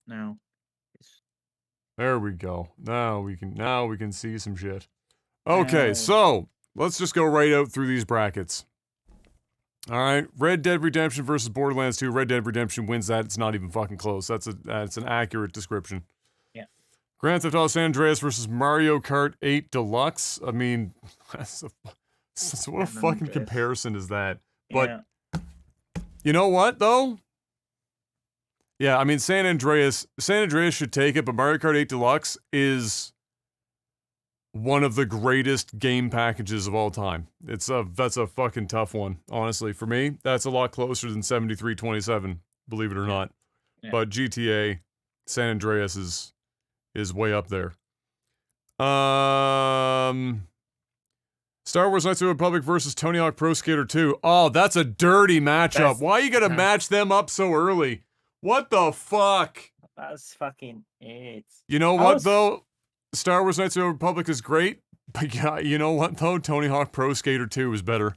No. It's There we go. Now we can see some shit. Okay, now. so let's just go right out through these brackets. All right, Red Dead Redemption versus Borderlands 2. Red Dead Redemption wins that. It's not even fucking close. That's an accurate description. Yeah. Grand Theft Auto San Andreas versus Mario Kart 8 Deluxe. I mean, what a fucking comparison is that? But Yeah. you know what though? Yeah, I mean San Andreas should take it, but Mario Kart 8 Deluxe is one of the greatest game packages of all time. That's a fucking tough one, honestly. For me, that's a lot closer than 7327, believe it or not. Yeah. But GTA San Andreas is way up there. Star Wars Knights of the Republic versus Tony Hawk Pro Skater 2. Oh, that's a dirty matchup. Why you gotta match them up so early? What the fuck? That's fucking it. You know what though? Star Wars Knights of the Republic is great, but yeah, you know what though? Tony Hawk Pro Skater 2 is better.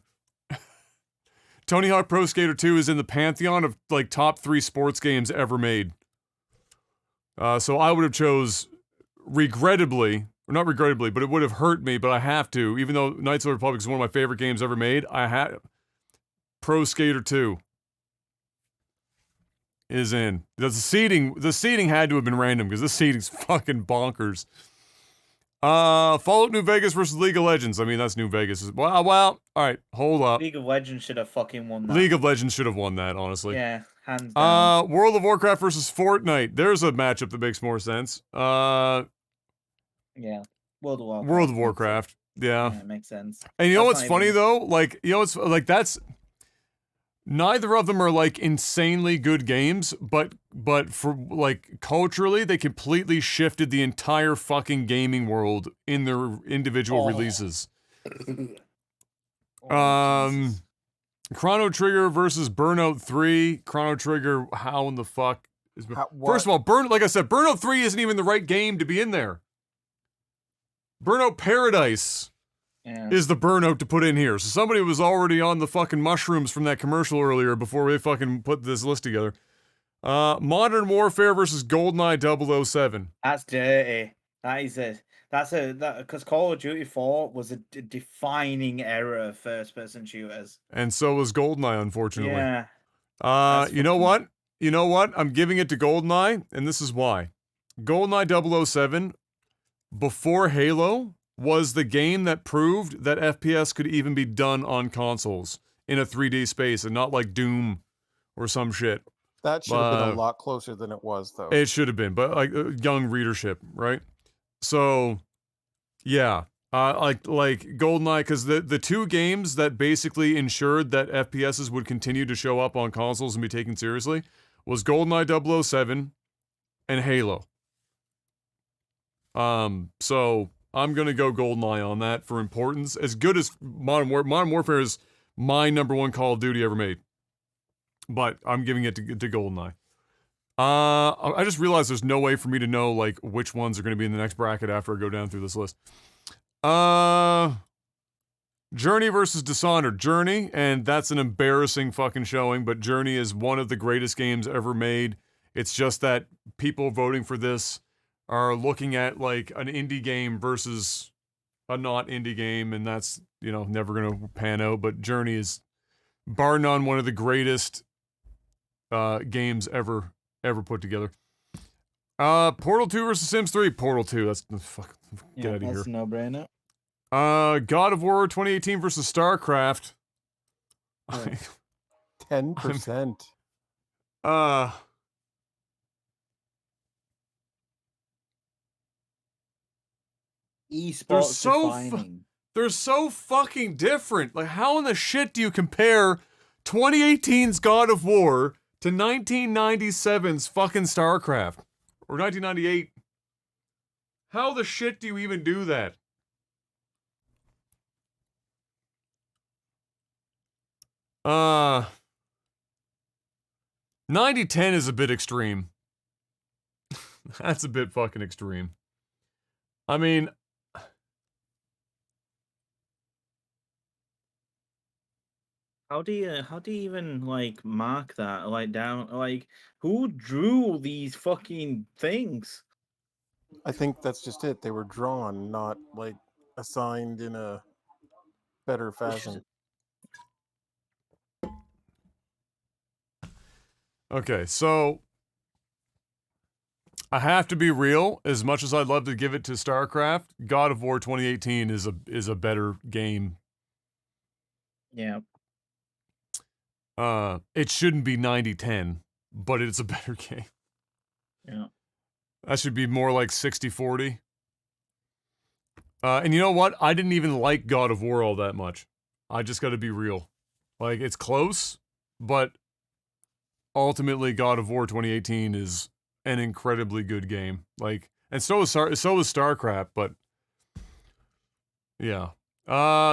Tony Hawk Pro Skater 2 is in the pantheon of like top 3 sports games ever made. So I would have chose, regrettably, or not regrettably, but it would have hurt me, but I have to, even though Knights of the Republic is one of my favorite games ever made, I had Pro Skater 2 is in. The seating had to have been random because this seating's fucking bonkers. Fallout New Vegas versus League of Legends. I mean, that's New Vegas. Well, all right, hold up. League of Legends should have fucking won that. League of Legends should have won that, honestly. Yeah, hands down. World of Warcraft versus Fortnite. There's a matchup that makes more sense. Yeah, World of Warcraft. World of Warcraft. Yeah. Yeah, it makes sense. And you know what's funny though? Like, you know, it's like that's neither of them are like insanely good games, but for like culturally, they completely shifted the entire fucking gaming world in their individual releases. Chrono Trigger versus Burnout 3. Chrono Trigger, how in the fuck is first of all, like I said, Burnout 3 isn't even the right game to be in there. Burnout Paradise is the Burnout to put in here. So somebody was already on the fucking mushrooms from that commercial earlier before we fucking put this list together. Modern Warfare versus GoldenEye 007. That's dirty. That is it. Because Call of Duty 4 was a defining era of first-person shooters. And so was GoldenEye, unfortunately. Yeah. You know what? You know what? I'm giving it to GoldenEye, and this is why. GoldenEye 007, before Halo, was the game that proved that FPS could even be done on consoles in a 3D space and not like Doom or some shit. That should have been a lot closer than it was, though. It should have been, but like young readership, right? So, yeah, like GoldenEye, because the two games that basically ensured that FPSs would continue to show up on consoles and be taken seriously was GoldenEye 007 and Halo. So I'm gonna go GoldenEye on that for importance. As good as Modern Warfare is my #1 Call of Duty ever made, but I'm giving it to GoldenEye. I just realized there's no way for me to know like which ones are going to be in the next bracket after I go down through this list. Journey versus Dishonored. Journey, and that's an embarrassing fucking showing, but Journey is one of the greatest games ever made. It's just that people voting for this are looking at like an indie game versus a not indie game, and that's, you know, never going to pan out, but Journey is bar none one of the greatest games ever put together. Portal 2 versus Sims 3. Portal 2, that's fuck, get out of here. That's a no-brainer. God of War 2018 versus StarCraft. 10%. Esports they're so fucking different. Like, how in the shit do you compare 2018's God of War to 1997's fucking StarCraft? Or 1998? How the shit do you even do that? Uh, 90-10 is a bit extreme. That's a bit fucking extreme. I mean, How do you even like mark that like down? Like who drew these fucking things? I think that's just it. They were drawn, not like assigned in a better They should- fashion. Okay, so I have to be real. As much as I'd love to give it to StarCraft, God of War 2018 is a better game. Yeah. It shouldn't be 90-10, but it's a better game. Yeah. That should be more like 60-40. And you know what? I didn't even like God of War all that much. I just got to be real. Like, it's close, but ultimately, God of War 2018 is an incredibly good game. Like, and so is StarCraft, but yeah.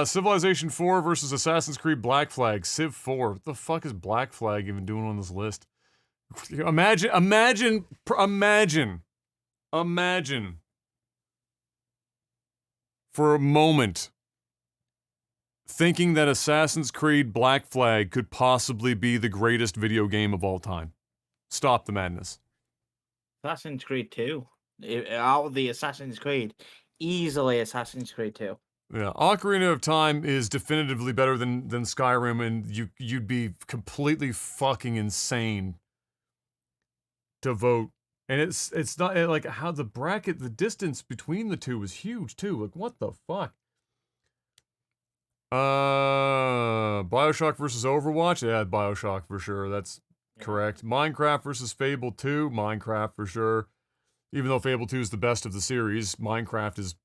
Civilization 4 versus Assassin's Creed Black Flag. Civ 4. What the fuck is Black Flag even doing on this list? Imagine for a moment thinking that Assassin's Creed Black Flag could possibly be the greatest video game of all time. Stop the madness. Assassin's Creed 2. Out of the Assassin's Creed, easily Assassin's Creed 2. Yeah, Ocarina of Time is definitively better than Skyrim, and you'd be completely fucking insane to vote. And it's not like how the distance between the two was huge too. Like what the fuck? Bioshock versus Overwatch? Yeah, Bioshock for sure. That's correct. Minecraft versus Fable 2? Minecraft for sure. Even though Fable 2 is the best of the series, Minecraft is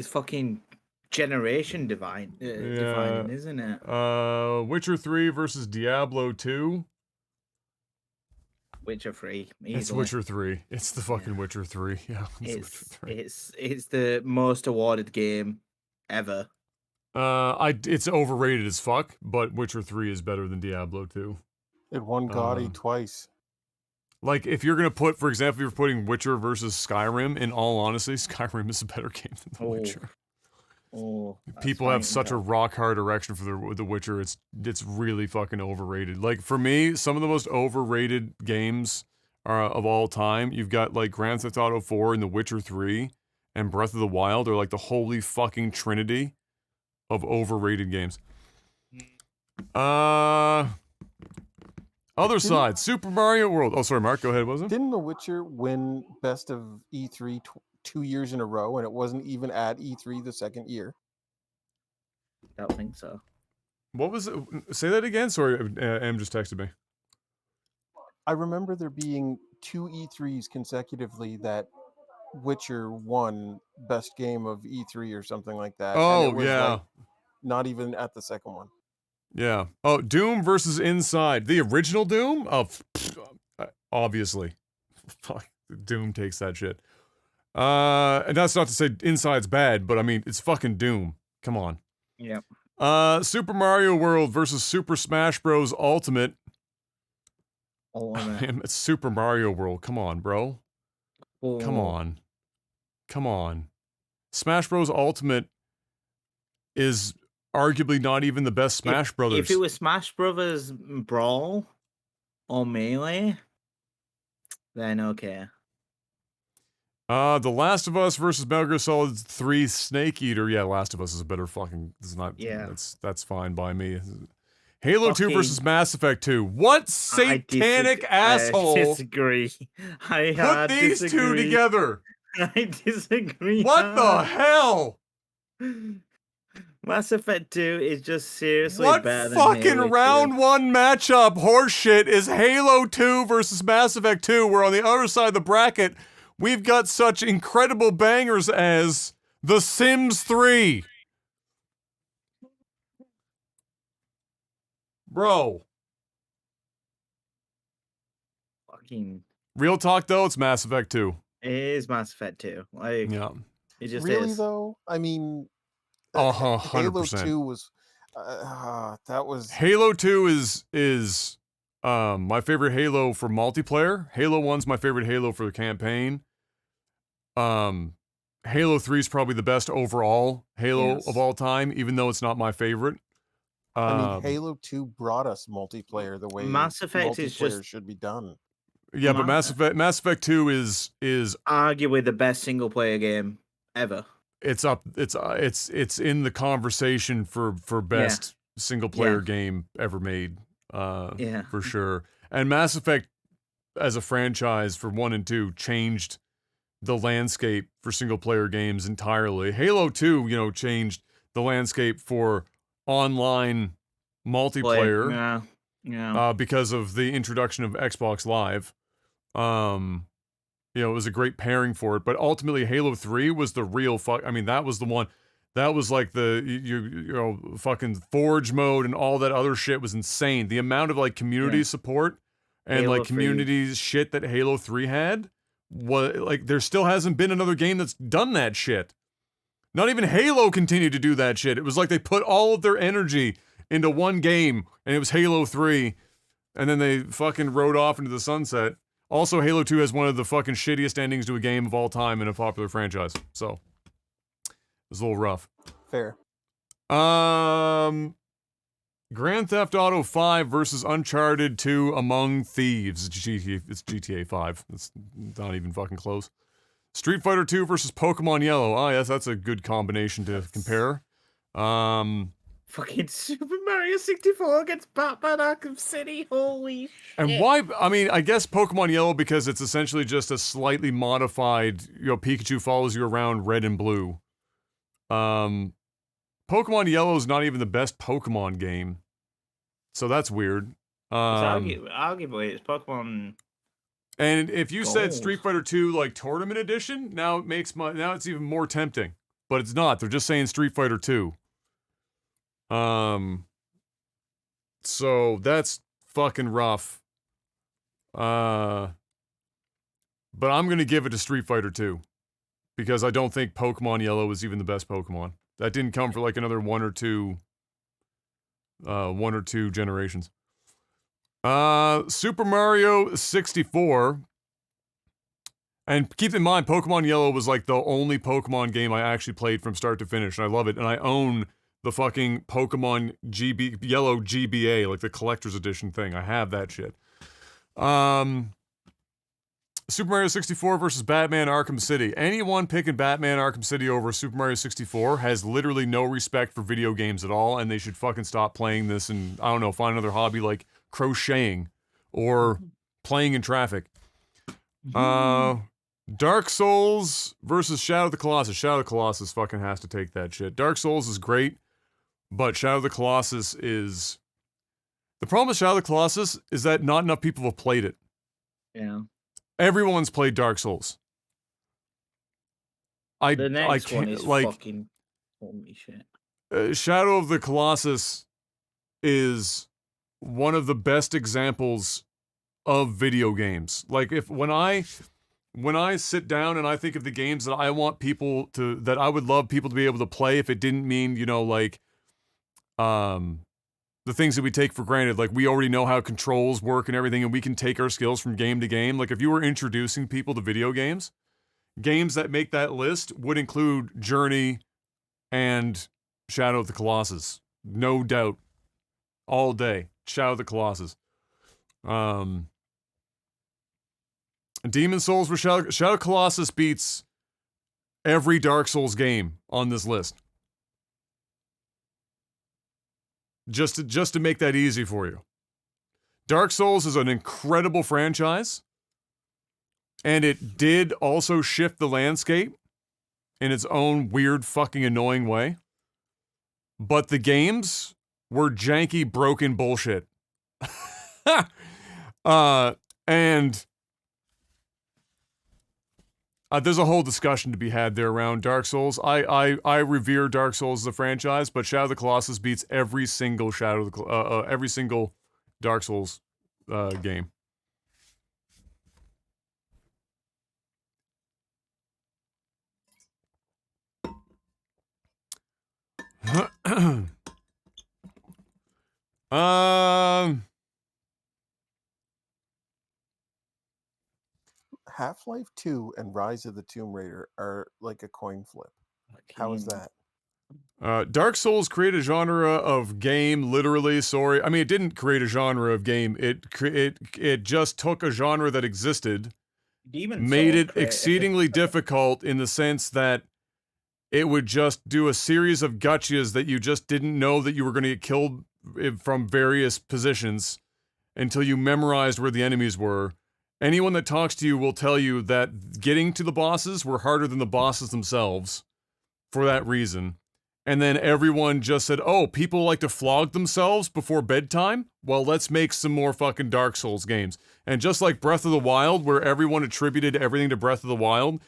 fucking generation defining, isn't it? Witcher 3 versus Diablo 2? Witcher 3. It's Easily. Witcher 3. It's the fucking Witcher 3. Yeah, It's Witcher 3. it's the most awarded game ever. It's overrated as fuck, but Witcher 3 is better than Diablo 2. It won GOTY twice. Like, if you're gonna put, for example, if you're putting Witcher versus Skyrim, in all honesty, Skyrim is a better game than The Witcher. People have such a rock hard erection for the Witcher. It's really fucking overrated. Like, for me, some of the most overrated games of all time, you've got like Grand Theft Auto 4 and The Witcher 3 and Breath of the Wild are like the holy fucking trinity of overrated games. Other side, Super Mario World. Oh, sorry, Mark, go ahead, was it? Didn't The Witcher win Best of E3 2 years in a row, and it wasn't even at E3 the second year? I don't think so. What was it? Say that again. Sorry, Em just texted me. I remember there being 2 E3s consecutively that Witcher won Best Game of E3 or something like that. Oh, and it was yeah. like not even at the second one. Yeah. Oh, Doom versus Inside. The original Doom? Oh, obviously. Fuck. Doom takes that shit. And that's not to say Inside's bad, but I mean, it's fucking Doom. Come on. Yep. Super Mario World versus Super Smash Bros. Ultimate. Ultimate. It's Super Mario World. Come on, bro. Oh. Come on. Come on. Smash Bros. Ultimate is arguably not even the best Smash Brothers. If it was Smash Brothers Brawl or Melee, then okay. The Last of Us versus Metal Gear Solid 3 Snake Eater. Yeah, Last of Us is a better fucking. It's not. Yeah. That's fine by me. Halo 2 versus Mass Effect 2. What satanic asshole? I disagree. Put these two together. I disagree. What the hell? Mass Effect 2 is just seriously what better than fucking Halo round 2. 1 matchup horseshit is Halo 2 versus Mass Effect 2, where on the other side of the bracket, we've got such incredible bangers as The Sims 3. Bro. Fucking. Real talk though, it's Mass Effect 2. It is Mass Effect 2. Like, yeah. It just really is. Though? I mean, 100%. Halo 2 was that was Halo 2 is my favorite Halo for multiplayer. Halo 1's my favorite Halo for the campaign. Halo 3 is probably the best overall Halo of all time, even though it's not my favorite. I mean, Um, Halo 2 brought us multiplayer the way Mass Effect is multiplayer just should be done. yeah, but Mass Effect 2 is arguably the best single player game ever. it's up it's in the conversation for Yeah, best single yeah, player game ever made, yeah. for sure. And Mass Effect as a franchise for 1 and 2 changed the landscape for single player games entirely. Halo 2, you know, changed the landscape for online Play. multiplayer, Yeah, yeah. because of the introduction of Xbox Live. Um, you know, it was a great pairing for it, but ultimately Halo 3 was the real fuck. I mean, that was the one. That was like the you know, fucking Forge mode and all that other shit was insane. The amount of like community Yeah. support and Halo like 3. community shit that Halo 3 had was like there still hasn't been another game that's done that shit. Not even Halo continued to do that shit. It was like they put all of their energy into one game and it was Halo 3 and then they fucking rode off into the sunset. Also, Halo 2 has one of the fucking shittiest endings to a game of all time in a popular franchise. So, it was a little rough. Fair. Grand Theft Auto 5 versus Uncharted 2 Among Thieves. It's GTA 5. It's not even fucking close. Street Fighter 2 versus Pokemon Yellow. Oh, yes, that's a good combination to compare. Fucking Super Mario 64 against Batman Arkham City. Holy shit. And why? I mean, I guess Pokemon Yellow because it's essentially just a slightly modified, you know, Pikachu follows you around red and blue. Pokemon Yellow is not even the best Pokemon game, so that's weird. It's arguably, it's Pokemon. And if you said Gold. Street Fighter 2 like Tournament Edition, now it's even more tempting, but it's not. They're just saying Street Fighter 2. So that's fucking rough. But I'm gonna give it to Street Fighter 2 because I don't think Pokemon Yellow is even the best Pokemon. That didn't come for like another one or two generations. Super Mario 64. And keep in mind, Pokemon Yellow was like the only Pokemon game I actually played from start to finish, and I love it. And I own the fucking Pokemon Yellow GBA, like the collector's edition thing. I have that shit. Super Mario 64 versus Batman Arkham City. Anyone picking Batman Arkham City over Super Mario 64 has literally no respect for video games at all, and they should fucking stop playing this and, I don't know, find another hobby like crocheting or playing in traffic. Dark Souls versus Shadow of the Colossus. Shadow of the Colossus fucking has to take that shit. Dark Souls is great, but Shadow of the Colossus is... The problem with Shadow of the Colossus is that not enough people have played it. Yeah. Everyone's played Dark Souls. The next can't, one is like, fucking holy shit. Shadow of the Colossus is one of the best examples of video games. Like, when I sit down and I think of the games that I want people to, that I would love people to be able to play, if it didn't mean, you know, like, the things that we take for granted, like we already know how controls work and everything, and we can take our skills from game to game. Like, if you were introducing people to video games, games that make that list would include Journey and Shadow of the Colossus. No doubt. All day. Shadow of the Colossus. Demon Souls for Shadow of the Colossus beats every Dark Souls game on this list. Just to make that easy for you. Dark Souls is an incredible franchise, and it did also shift the landscape in its own weird, fucking annoying way. But the games were janky, broken bullshit. And there's a whole discussion to be had there around Dark Souls. I revere Dark Souls as a franchise, but Shadow of the Colossus beats every single every single Dark Souls game. Half-Life 2 and Rise of the Tomb Raider are like a coin flip. How is that? Dark Souls created a genre of game, literally. Sorry, I mean it didn't create a genre of game. It just took a genre that existed, Demon made Souls it exceedingly difficult in the sense that it would just do a series of gotchas that you just didn't know that you were going to get killed from various positions until you memorized where the enemies were. Anyone that talks to you will tell you that getting to the bosses were harder than the bosses themselves for that reason. And then everyone just said, oh, people like to flog themselves before bedtime? Well, let's make some more fucking Dark Souls games. And just like Breath of the Wild, where everyone attributed everything to Breath of the Wild,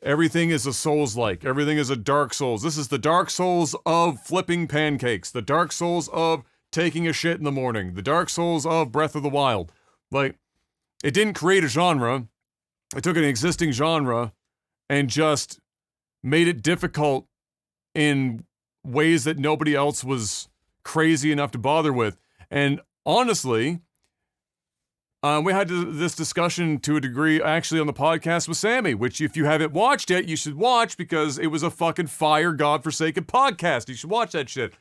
everything is a Souls-like. Everything is a Dark Souls. This is the Dark Souls of flipping pancakes. The Dark Souls of taking a shit in the morning. The Dark Souls of Breath of the Wild. Like, it didn't create a genre. It took an existing genre and just made it difficult in ways that nobody else was crazy enough to bother with. And honestly, we had this discussion to a degree actually on the podcast with Sammy, which if you haven't watched it, you should watch because it was a fucking fire godforsaken podcast. You should watch that shit.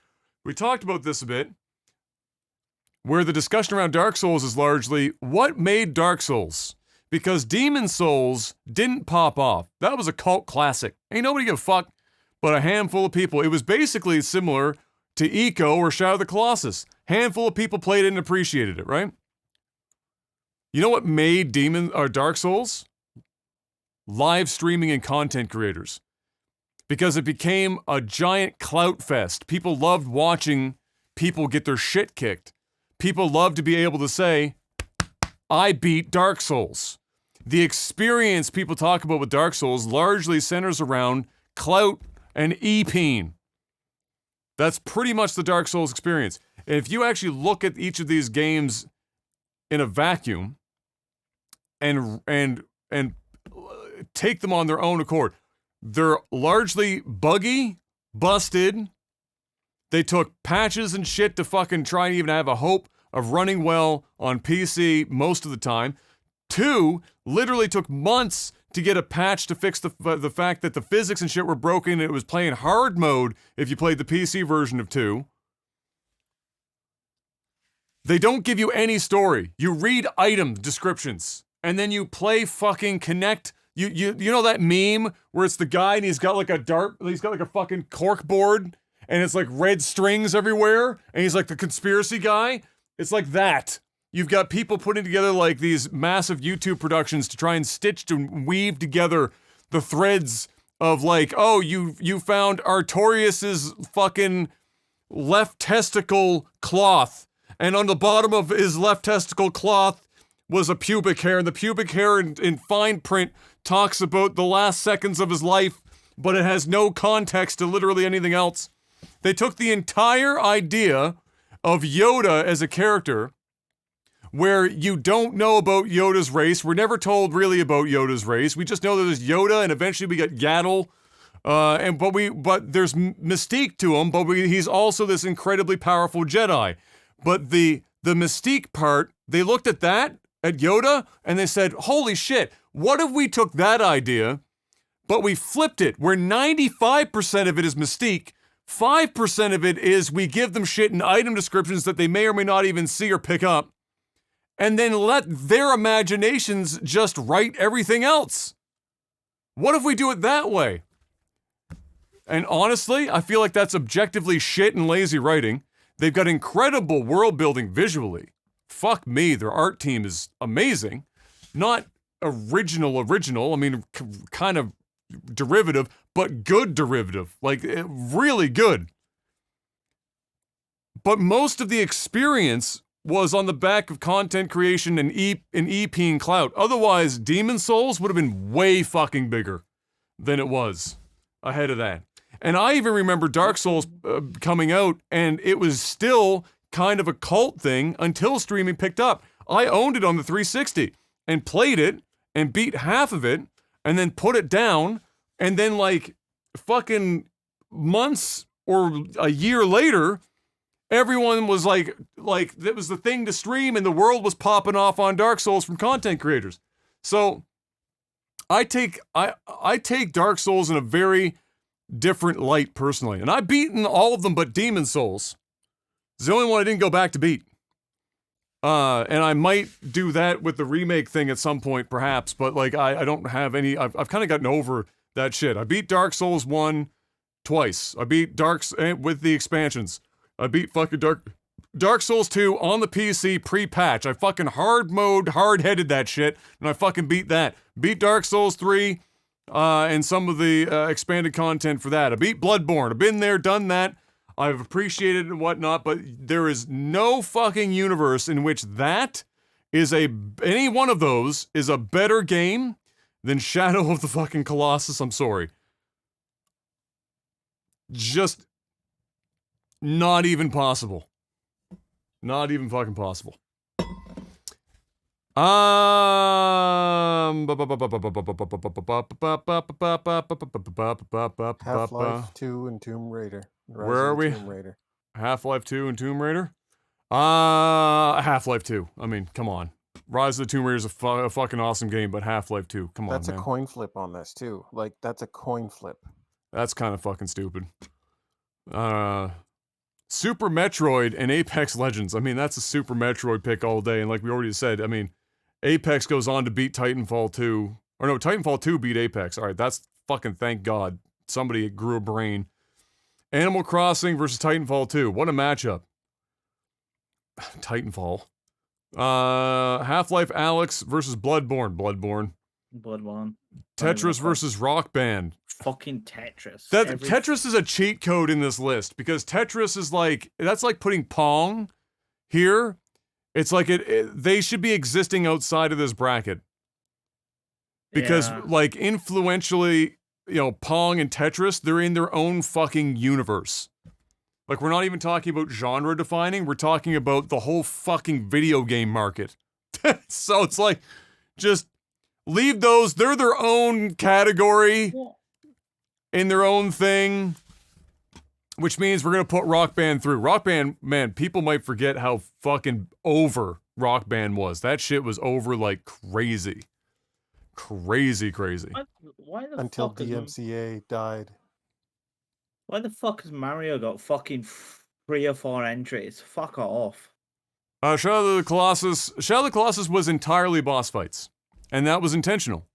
We talked about this a bit, where the discussion around Dark Souls is largely what made Dark Souls. Because Demon Souls didn't pop off. That was a cult classic. Ain't nobody give a fuck but a handful of people. It was basically similar to Eco or Shadow of the Colossus. Handful of people played it and appreciated it, right? You know what made Dark Souls? Live streaming and content creators. Because it became a giant clout fest. People loved watching people get their shit kicked. People loved to be able to say, I beat Dark Souls. The experience people talk about with Dark Souls largely centers around clout and e-peen. That's pretty much the Dark Souls experience. And if you actually look at each of these games in a vacuum and take them on their own accord, they're largely buggy, busted. They took patches and shit to fucking try and even have a hope of running well on PC most of the time. 2, literally took months to get a patch to fix the fact that the physics and shit were broken and it was playing hard mode if you played the PC version of 2. They don't give you any story. You read item descriptions and then you play fucking Connect. You know that meme where it's the guy and he's got like a fucking cork board and it's like red strings everywhere and he's like the conspiracy guy? It's like that. You've got people putting together like these massive YouTube productions to try and stitch and weave together the threads of like, oh, you found Artorias's fucking left testicle cloth, and on the bottom of his left testicle cloth was a pubic hair, and the pubic hair in fine print talks about the last seconds of his life, but it has no context to literally anything else. They took the entire idea of Yoda as a character, where you don't know about Yoda's race. We're never told really about Yoda's race. We just know that there's Yoda, and eventually we get Yaddle, but there's mystique to him. But he's also this incredibly powerful Jedi. But the mystique part, they looked at Yoda, and they said, "Holy shit! What if we took that idea, but we flipped it, where 95% of it is mystique." 5% of it is we give them shit in item descriptions that they may or may not even see or pick up, and then let their imaginations just write everything else. What if we do it that way? And honestly, I feel like that's objectively shit and lazy writing. They've got incredible world building visually. Fuck me, their art team is amazing. Not original, I mean, kind of derivative, but good derivative. Like, really good. But most of the experience was on the back of content creation and EP and clout. Otherwise, Demon Souls would have been way fucking bigger than it was ahead of that. And I even remember Dark Souls coming out, and it was still kind of a cult thing until streaming picked up. I owned it on the 360 and played it and beat half of it and then put it down, and then like fucking months or a year later, everyone was like that was the thing to stream, and the world was popping off on Dark Souls from content creators. So I take Dark Souls in a very different light personally. And I've beaten all of them but Demon Souls. It's the only one I didn't go back to beat. And I might do that with the remake thing at some point, perhaps, but like I don't have any. I've kind of gotten over that shit. I beat Dark Souls 1 twice. I beat with the expansions. I beat fucking Dark Souls 2 on the PC pre-patch. I fucking hard-headed that shit, and I fucking beat that. Beat Dark Souls 3, and some of the expanded content for that. I beat Bloodborne. I've been there, done that. I've appreciated it and whatnot, but there is no fucking universe in which any one of those is a better game than Shadow of the fucking Colossus. I'm sorry. Just not even possible. Not even fucking possible. Half-Life 2 and Tomb Raider. Where are we? Tomb Raider. Half-Life 2 and Tomb Raider? Half-Life 2. I mean, come on. Rise of the Tomb Raider is a fucking awesome game, but Half-Life 2, come on, That's man. a coin flip on this, too. Like, that's a coin flip. That's kind of fucking stupid. Super Metroid and Apex Legends. I mean, that's a Super Metroid pick all day, and like we already said, I mean, Apex goes on to beat Titanfall 2. Or no, Titanfall 2 beat Apex. Alright, that's fucking thank God. Somebody grew a brain. Animal Crossing versus Titanfall 2. What a matchup. Titanfall. Half-Life Alyx versus Bloodborne. Bloodborne. Tetris versus Rock Band. Fucking Tetris. Tetris is a cheat code in this list because Tetris is like, that's like putting Pong here. It's like they should be existing outside of this bracket. Because like influentially, you know, Pong and Tetris, they're in their own fucking universe. Like we're not even talking about genre defining, we're talking about the whole fucking video game market. So it's like, just leave those, they're their own category in their own thing, which means we're gonna put Rock Band through. Rock Band, man, people might forget how fucking over Rock Band was. That shit was over like crazy. Crazy. Why the Until fuck DMCA died. Why the fuck has Mario got fucking 3 or 4 entries? Fuck off. Shadow of the Colossus was entirely boss fights. And that was intentional.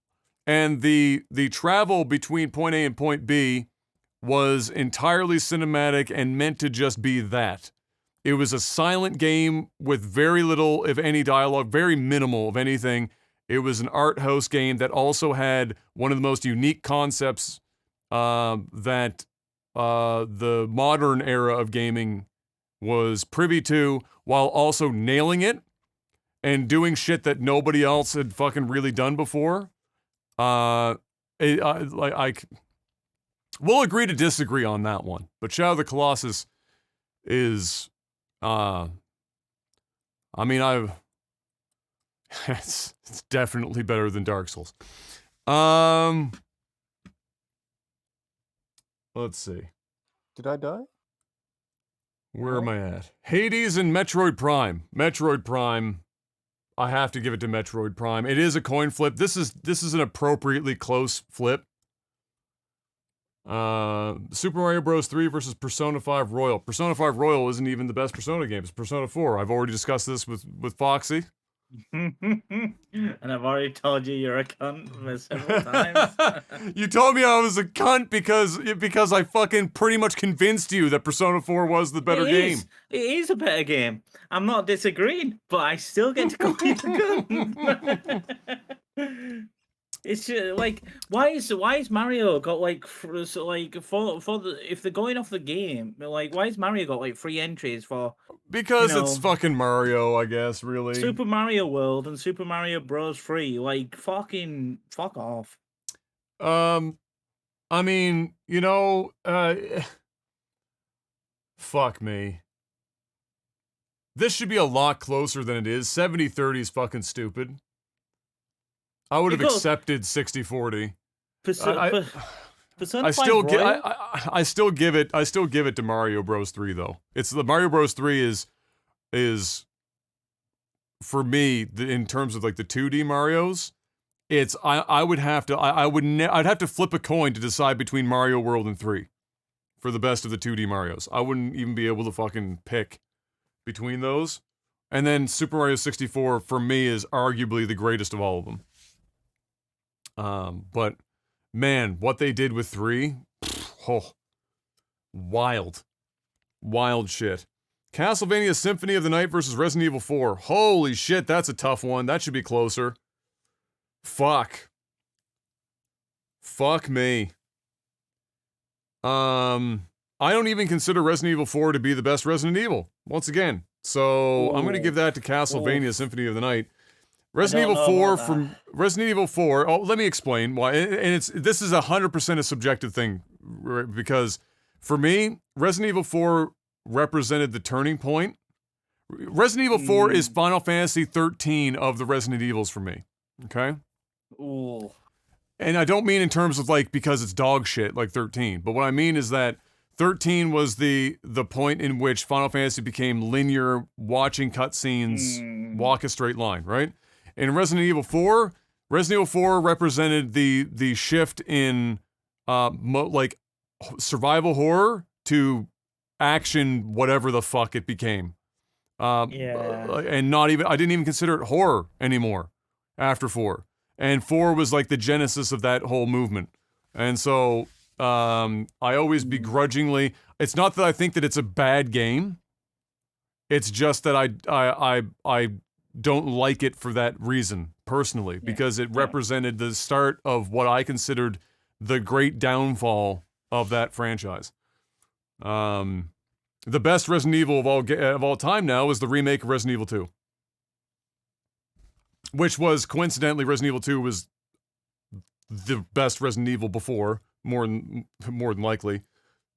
And the travel between point A and point B was entirely cinematic and meant to just be that. It was a silent game with very little, if any, dialogue, very minimal of anything. It was an art house game that also had one of the most unique concepts that the modern era of gaming was privy to, while also nailing it and doing shit that nobody else had fucking really done before. We'll agree to disagree on that one, but Shadow of the Colossus is, it's definitely better than Dark Souls. Let's see. Did I die? Where am I at? Hades and Metroid Prime. Metroid Prime. I have to give it to Metroid Prime. It is a coin flip. This is an appropriately close flip. Super Mario Bros. 3 versus Persona 5 Royal. Persona 5 Royal isn't even the best Persona game. It's Persona 4. I've already discussed this with Foxy. And I've already told you you're a cunt several times. You told me I was a cunt because I fucking pretty much convinced you that Persona 4 was the better game. It is a better game. I'm not disagreeing, but I still get to call you a cunt. It's like why is Mario got like for the if they're going off the game, like why is Mario got like 3 entries for? Because it's fucking Mario, I guess, really. Super Mario World and Super Mario Bros. 3, like fucking fuck off. I mean, you know, fuck me. This should be a lot closer than it is. 70-30 is fucking stupid. I would have accepted 60-40. I still give it to Mario Bros 3 though. It's the Mario Bros 3 is for me in terms of like the 2D Marios I would have to I'd have to flip a coin to decide between Mario World and 3 for the best of the 2D Marios. I wouldn't even be able to fucking pick between those. And then Super Mario 64 for me is arguably the greatest of all of them. But man, what they did with 3, oh, wild shit. Castlevania Symphony of the Night versus Resident Evil 4. Holy shit, that's a tough one. That should be closer. Fuck me. I don't even consider Resident Evil 4 to be the best Resident Evil, once again. So I'm gonna give that to Castlevania Symphony of the Night. Resident Evil 4 from Resident Evil 4. Oh, let me explain why. And this is 100% a subjective thing, because for me, Resident Evil 4 represented the turning point. Resident Evil 4 is Final Fantasy 13 of the Resident Evils for me. Okay? Ooh. And I don't mean in terms of like because it's dog shit like 13, but what I mean is that 13 was the point in which Final Fantasy became linear, watching cutscenes, walk a straight line, right? In Resident Evil 4 represented the shift in like survival horror to action, whatever the fuck it became. And I didn't even consider it horror anymore after 4. And 4 was like the genesis of that whole movement. And so I always begrudgingly, it's not that I think that it's a bad game. It's just that I don't like it for that reason personally, because it represented the start of what I considered the great downfall of that franchise. The best Resident Evil of all time now is the remake of Resident Evil 2. Which was, coincidentally, Resident Evil 2 was the best Resident Evil before, more than likely.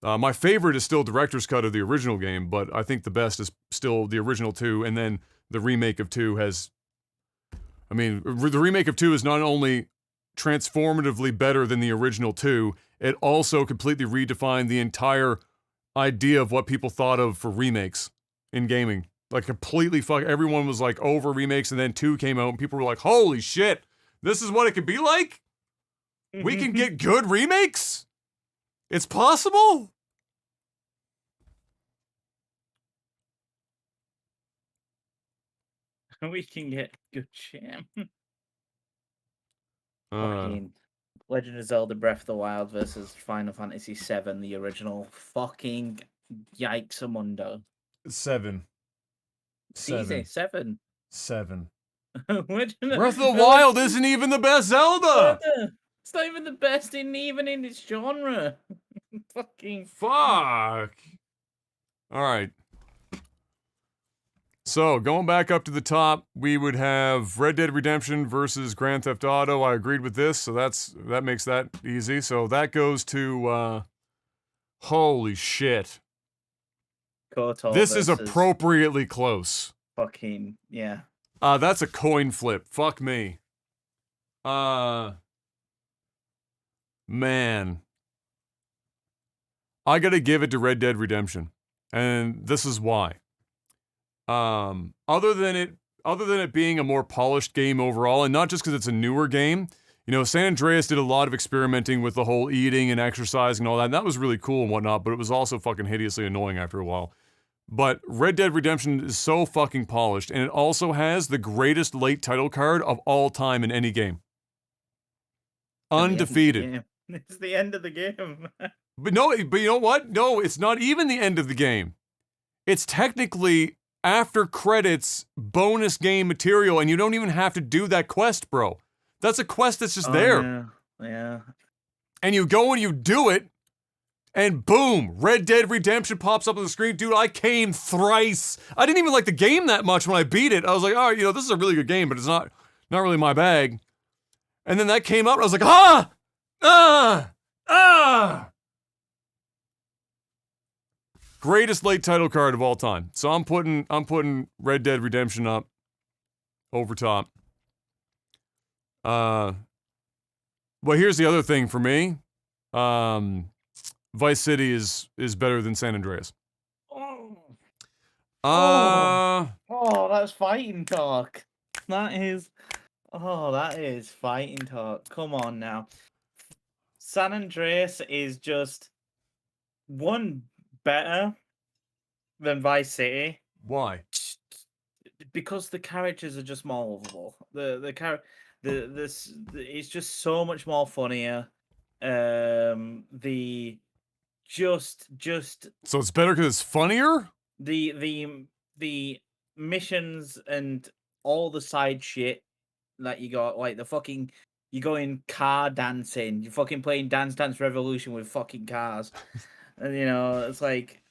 My favorite is still Director's Cut of the original game, but I think the best is still the original 2, and then the remake of 2 has... I mean, the remake of 2 is not only transformatively better than the original 2, it also completely redefined the entire idea of what people thought of for remakes in gaming. Like, completely everyone was like over remakes, and then 2 came out and people were like, holy shit, this is what it could be like? We can get good remakes? It's possible? We can get good shit. Fucking Legend of Zelda Breath of the Wild versus Final Fantasy VII, the original. Fucking yikes-a-mundo. 7. It's easy, 7. 7. Breath Breath of the Wild isn't even the best Zelda! It's not even the best even in its genre. Fucking... Fuck! Alright. So, going back up to the top, we would have Red Dead Redemption versus Grand Theft Auto. I agreed with this, so that makes that easy. So that goes to, holy shit. KOTOR this is appropriately close. Fucking, yeah. That's a coin flip. Fuck me. Man. I gotta give it to Red Dead Redemption. And this is why. Other than it being a more polished game overall, and not just because it's a newer game, you know, San Andreas did a lot of experimenting with the whole eating and exercising and all that, and that was really cool and whatnot, but it was also fucking hideously annoying after a while. But Red Dead Redemption is so fucking polished, and it also has the greatest late title card of all time in any game. Undefeated. It's the end of the game. But you know what? No, it's not even the end of the game. It's technically after credits bonus game material, and you don't even have to do that quest, bro. That's a quest that's just there. Yeah. And you go and you do it, and boom, Red Dead Redemption pops up on the screen. Dude, I came thrice. I didn't even like the game that much when I beat it. I was like, oh, you know, this is a really good game, but it's not really my bag. And then that came up, and I was like, Greatest late title card of all time. So I'm putting Red Dead Redemption up over top. Well, here's the other thing for me. Vice City is better than San Andreas. That's fighting talk. That is Oh, that is fighting talk. Come on now. San Andreas is just one better than Vice City Why? because the characters are just more lovable. It's just so much more funnier. The just So it's better because it's funnier? the missions and all the side shit that you got, like the fucking you go in car dancing, you fucking playing Dance Dance Revolution with fucking cars, and it's like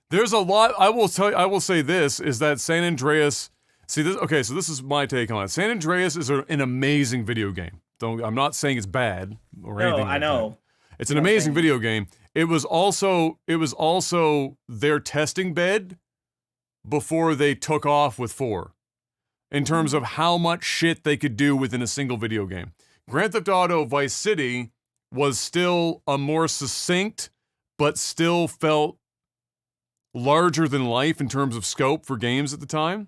There's a lot. I will say this is that San Andreas. See this. Okay, so this is my take on it. San Andreas is an amazing video game. I'm not saying it's bad or anything. I like know that. It's an amazing video game. It was also their testing bed before they took off with 4, in terms of how much shit they could do within a single video game. Grand Theft Auto Vice City was still a more succinct, but still felt larger than life in terms of scope for games at the time.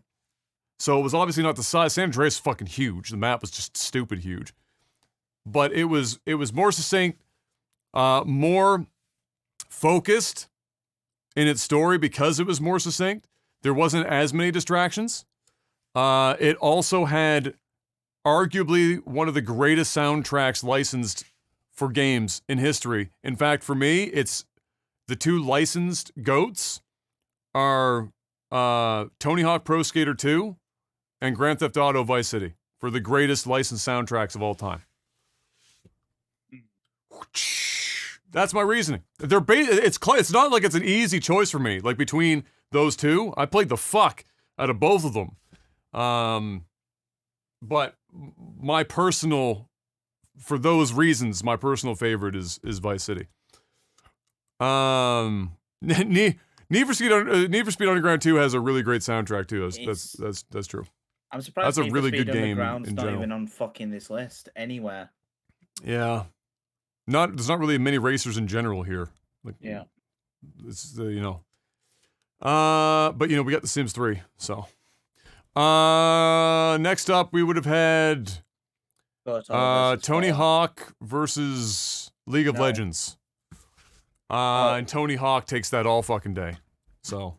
So it was obviously not the size. San Andreas is fucking huge. The map was just stupid huge. But it was more succinct, more focused in its story because it was more succinct. There wasn't as many distractions. It also had arguably one of the greatest soundtracks licensed for games in history. In fact, for me, it's the 2 licensed GOATs are Tony Hawk Pro Skater 2 and Grand Theft Auto Vice City for the greatest licensed soundtracks of all time. That's my reasoning. It's not like it's an easy choice for me. Like between those 2, I played the fuck out of both of them. But for those reasons, my personal favorite is Vice City. Need for Speed Underground 2 has a really great soundtrack too. That's true. I'm surprised that's a really good game Underground's in not general. even on fucking this list anywhere. Yeah, there's not really many racers in general here. Like, yeah, it's but we got The Sims 3. So, next up we would have had Tony Hawk versus League of Legends. And Tony Hawk takes that all fucking day. So,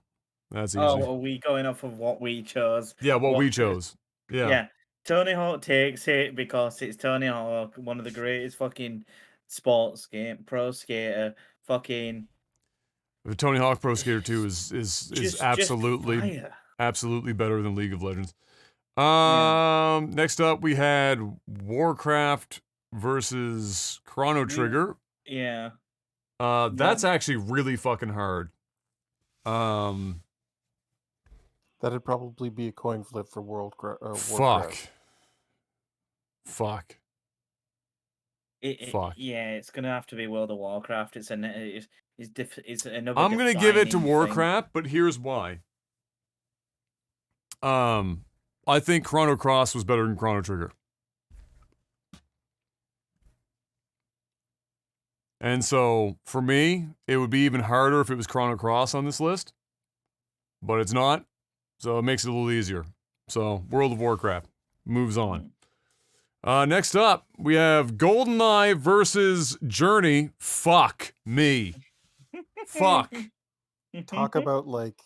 that's easy. Oh, are we going off of what we chose? Yeah, what we chose. Yeah. Yeah. Tony Hawk takes it because it's Tony Hawk, one of the greatest fucking sports game, pro skater, fucking. The Tony Hawk Pro Skater 2 is absolutely better than League of Legends. Next up we had Warcraft versus Chrono Trigger. Yeah. That's actually really fucking hard. That'd probably be a coin flip for Warcraft. Fuck. Yeah, it's gonna have to be World of Warcraft. It's another. I'm gonna give it to Warcraft, but here's why. I think Chrono Cross was better than Chrono Trigger. And so, for me, it would be even harder if it was Chrono Cross on this list. But it's not, so it makes it a little easier. So, World of Warcraft moves on. Next up, we have GoldenEye versus Journey. Fuck me. Fuck. Talk about, like...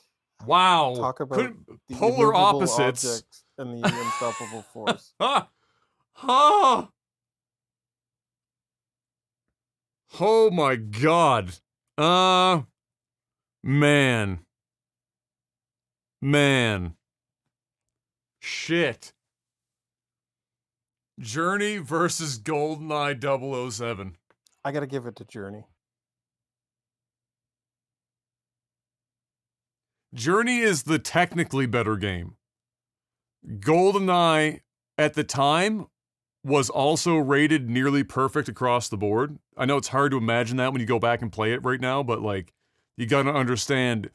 Wow. Talk about the polar opposites. And the unstoppable force. Oh my god. Man. Shit. Journey versus GoldenEye 007. I gotta give it to Journey. Journey is the technically better game. GoldenEye, at the time, was also rated nearly perfect across the board. I know it's hard to imagine that when you go back and play it right now, but like, you gotta understand,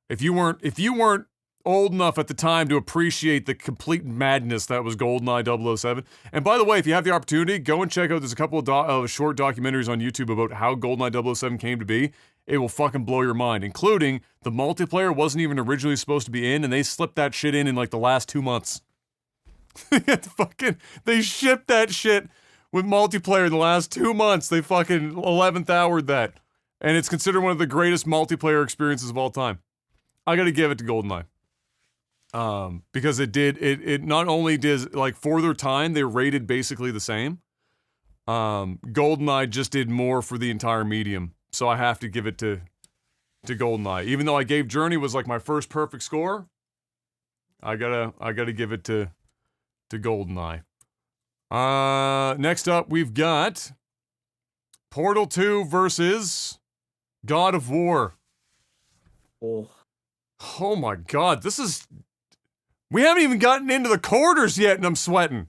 if you weren't old enough at the time to appreciate the complete madness that was GoldenEye 007. And by the way, if you have the opportunity, go and check out, there's a couple of short documentaries on YouTube about how GoldenEye 007 came to be. It will fucking blow your mind, including the multiplayer wasn't even originally supposed to be in, and they slipped that shit in like the last 2 months. They shipped that shit with multiplayer in the last 2 months. They fucking 11th houred that. And it's considered one of the greatest multiplayer experiences of all time. I gotta give it to GoldenEye. Because it not only did, like, for their time, they rated basically the same. GoldenEye just did more for the entire medium. So I have to give it to GoldenEye. Even though I gave Journey was like my first perfect score, I gotta give it to GoldenEye. Next up we've got Portal 2 versus God of War. Oh my god, we haven't even gotten into the quarters yet and I'm sweating.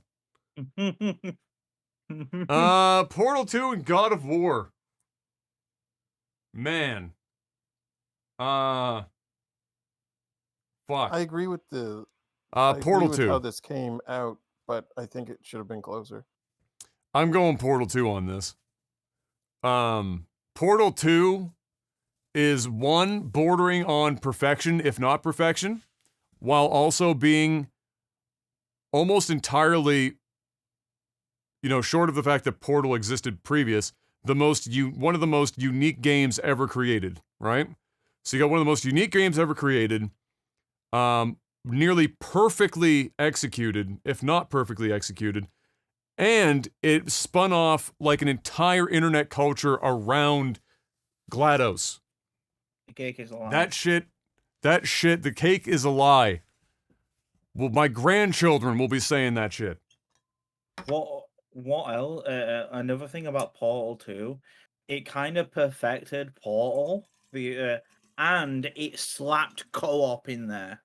Portal 2 and God of War. Man. Fuck. I agree with the Portal 2. how this came out, but I think it should have been closer. I'm going Portal 2 on this. Portal 2 is one bordering on perfection, if not perfection, while also being almost entirely, short of the fact that Portal existed previous, one of the most unique games ever created, right? So you got one of the most unique games ever created, nearly perfectly executed, if not perfectly executed, and it spun off like an entire internet culture around GLaDOS. The cake is a lie. That shit, the cake is a lie. Well, my grandchildren will be saying that shit. What else? Another thing about Portal 2, it kind of perfected Portal, and it slapped co-op in there.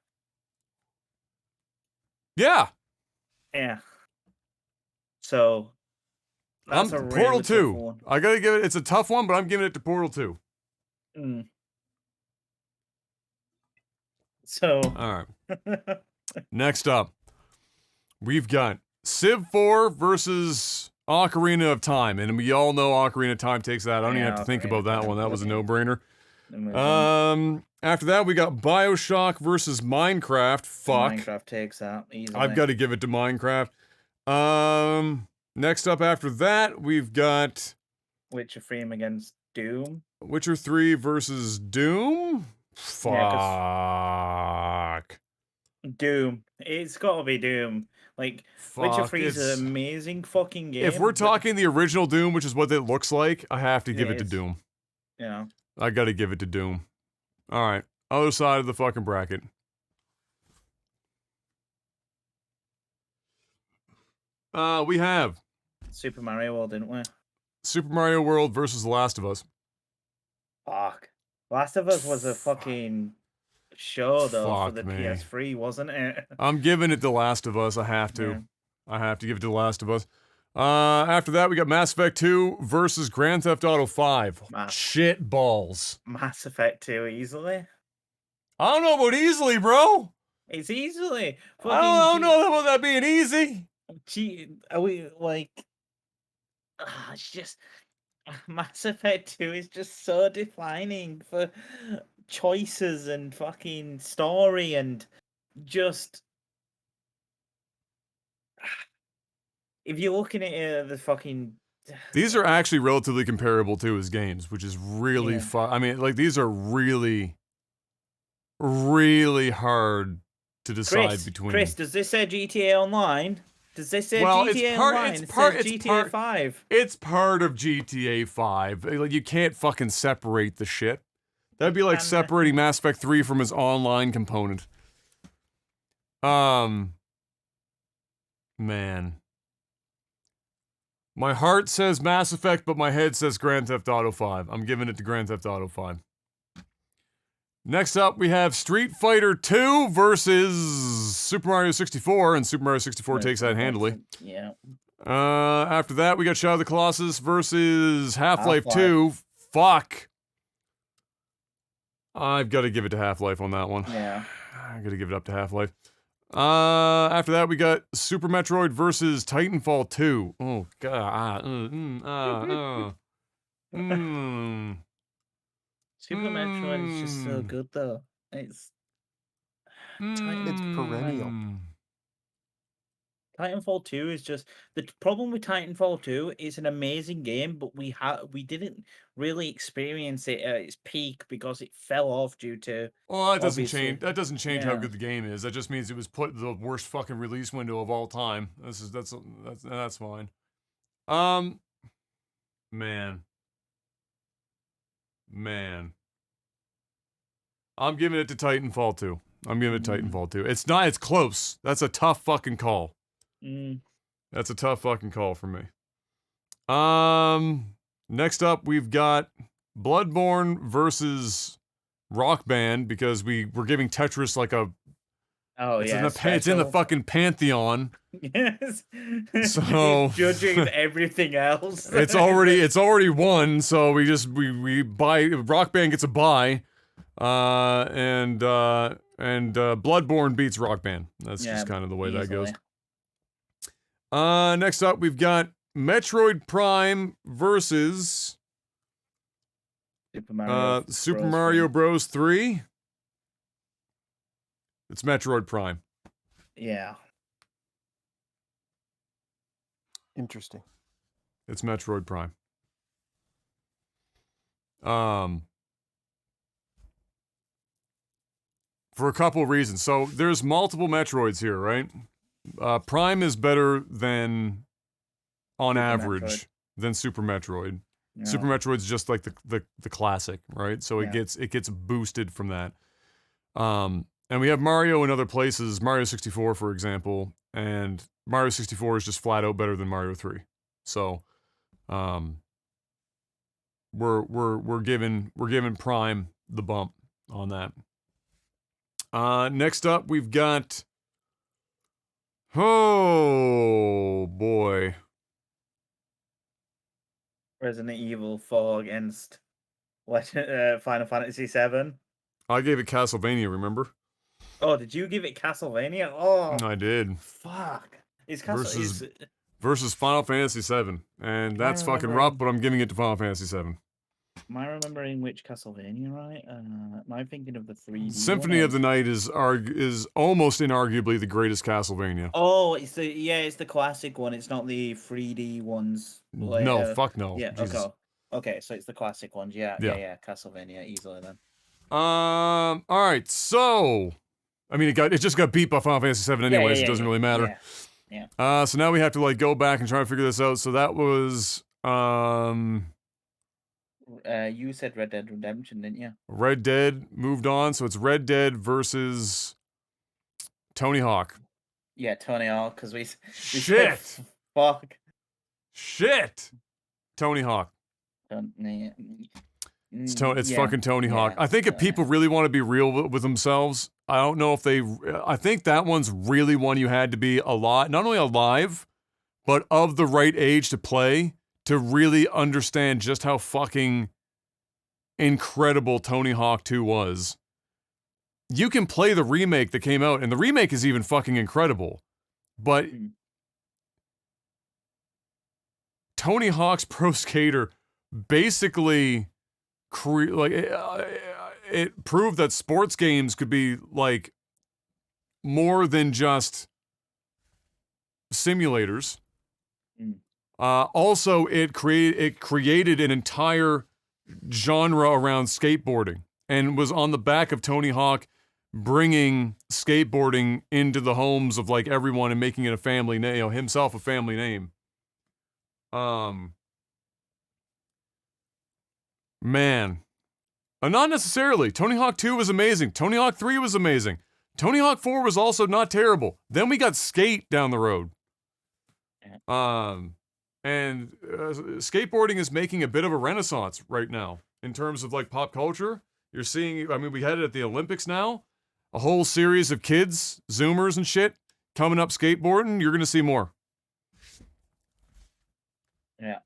Yeah. Yeah. So that's a Portal really 2. tough one. I gotta give it. It's a tough one, but I'm giving it to Portal 2. So. All right. Next up, we've got Civ 4 versus Ocarina of Time, and we all know Ocarina of Time takes that. I don't even have to think about that one. That was a no-brainer. After that, we got Bioshock versus Minecraft. Fuck. Minecraft takes that easily. I've got to give it to Minecraft. Next up after that, we've got Witcher 3 against Doom. Witcher 3 versus Doom? Fuck. Yeah, Doom. It's gotta be Doom. Like, Witcher 3 is an amazing fucking game. If we're talking the original Doom, which is what it looks like, I have to give it to Doom. Yeah. I gotta give it to Doom. Alright. Other side of the fucking bracket. We have Super Mario World, didn't we? Super Mario World versus The Last of Us. Fuck. Last of Us was a fucking show, though, for the me. PS3, wasn't it? I'm giving it The Last of Us. I have to. Yeah. I have to give it to The Last of Us. After that, we got Mass Effect 2 versus Grand Theft Auto 5. Shit balls. Mass Effect 2 easily. I don't know about easily, bro. It's easily. I don't know about that being easy. Are we like? It's just Mass Effect 2 is just so defining for choices and fucking story and just. If you're looking at the fucking. These are actually relatively comparable to his games, which is really fun. I mean, like, these are really, really hard to decide between. Chris, does this say GTA Online? Does this say GTA Online? It says GTA 5. It's part of GTA 5. Like, you can't fucking separate the shit. That'd be like separating Mass Effect 3 from his online component. Man. My heart says Mass Effect, but my head says Grand Theft Auto 5. I'm giving it to Grand Theft Auto 5. Next up, we have Street Fighter 2 versus Super Mario 64, and Super Mario 64 takes that handily. Yeah. After that, we got Shadow of the Colossus versus Half-Life 2. Fuck. I've got to give it to Half-Life on that one. Yeah. I got to give it up to Half-Life. After that, we got Super Metroid versus Titanfall 2. Oh, God. Super Metroid is just so good, though. It's perennial. Titanfall 2 is just problem with Titanfall 2 is an amazing game, but we didn't really experience it at its peak because it fell off due to Well, that doesn't obviously. change. That doesn't change how Yeah. good the game is. That just means it was put in the worst fucking release window of all time. That's fine. Man. I'm giving it to Titanfall 2. I'm giving it Titanfall 2. It's not. It's close. That's a tough fucking call. That's a tough fucking call for me. Next up, we've got Bloodborne versus Rock Band because we're giving Tetris like a. Oh it's yeah, it's in the fucking pantheon. Yes. So judging everything else. it's already won. So we buy. Rock Band gets a buy. And Bloodborne beats Rock Band. That's just kind of the way that goes. Next up, we've got Metroid Prime versus Super Mario Bros. 3. It's Metroid Prime. Yeah. Interesting. It's Metroid Prime. For a couple of reasons. So there's multiple Metroids here, right? Prime is better than, on Super average, Metroid. than Super Metroid. Yeah. Super Metroid's just like the classic, right? So Yeah. it gets boosted from that. And we have Mario in other places, Mario 64, for example, and Mario 64 is just flat out better than Mario 3. So, we're giving Prime the bump on that. Next up, we've got. Oh boy. Resident Evil 4 against Final Fantasy 7. I gave it Castlevania, remember? Oh, did you give it Castlevania? Oh, I did. fuck. It's versus Final Fantasy 7. And that's fucking rough, but I'm giving it to Final Fantasy 7. Am I remembering which Castlevania, right? Am I thinking of the 3D Symphony of the Night is almost inarguably the greatest Castlevania. Oh, it's the classic one. It's not the 3D ones. No, fuck no. Yeah, Jesus. okay, so it's the classic ones. Yeah, Castlevania easily then. All right, so I mean, it just got beat by Final Fantasy 7 anyways. It doesn't really matter. Yeah. So now we have to like go back and try to figure this out. So that was you said Red Dead Redemption, didn't you? Red Dead moved on, so it's Red Dead versus Tony Hawk. Yeah, Tony Hawk, because we Shit. Said, fuck. Shit. Tony Hawk. It's fucking Tony Hawk. I think if people really want to be real with themselves, I don't know if I think that one's really one you had to be alive, not only alive, but of the right age to play, to really understand just how fucking incredible Tony Hawk 2 was. You can play the remake that came out, and the remake is even fucking incredible. But Tony Hawk's Pro Skater basically it proved that sports games could be like more than just simulators. Also, it created an entire genre around skateboarding and was on the back of Tony Hawk bringing skateboarding into the homes of like everyone and making it a family name, himself a family name. Man. Not necessarily. Tony Hawk 2 was amazing. Tony Hawk 3 was amazing. Tony Hawk 4 was also not terrible. Then we got Skate down the road. And skateboarding is making a bit of a renaissance right now in terms of like pop culture. You're seeing, I mean, we had it at the Olympics now. A whole series of kids, Zoomers and shit, coming up skateboarding. You're going to see more. Yeah.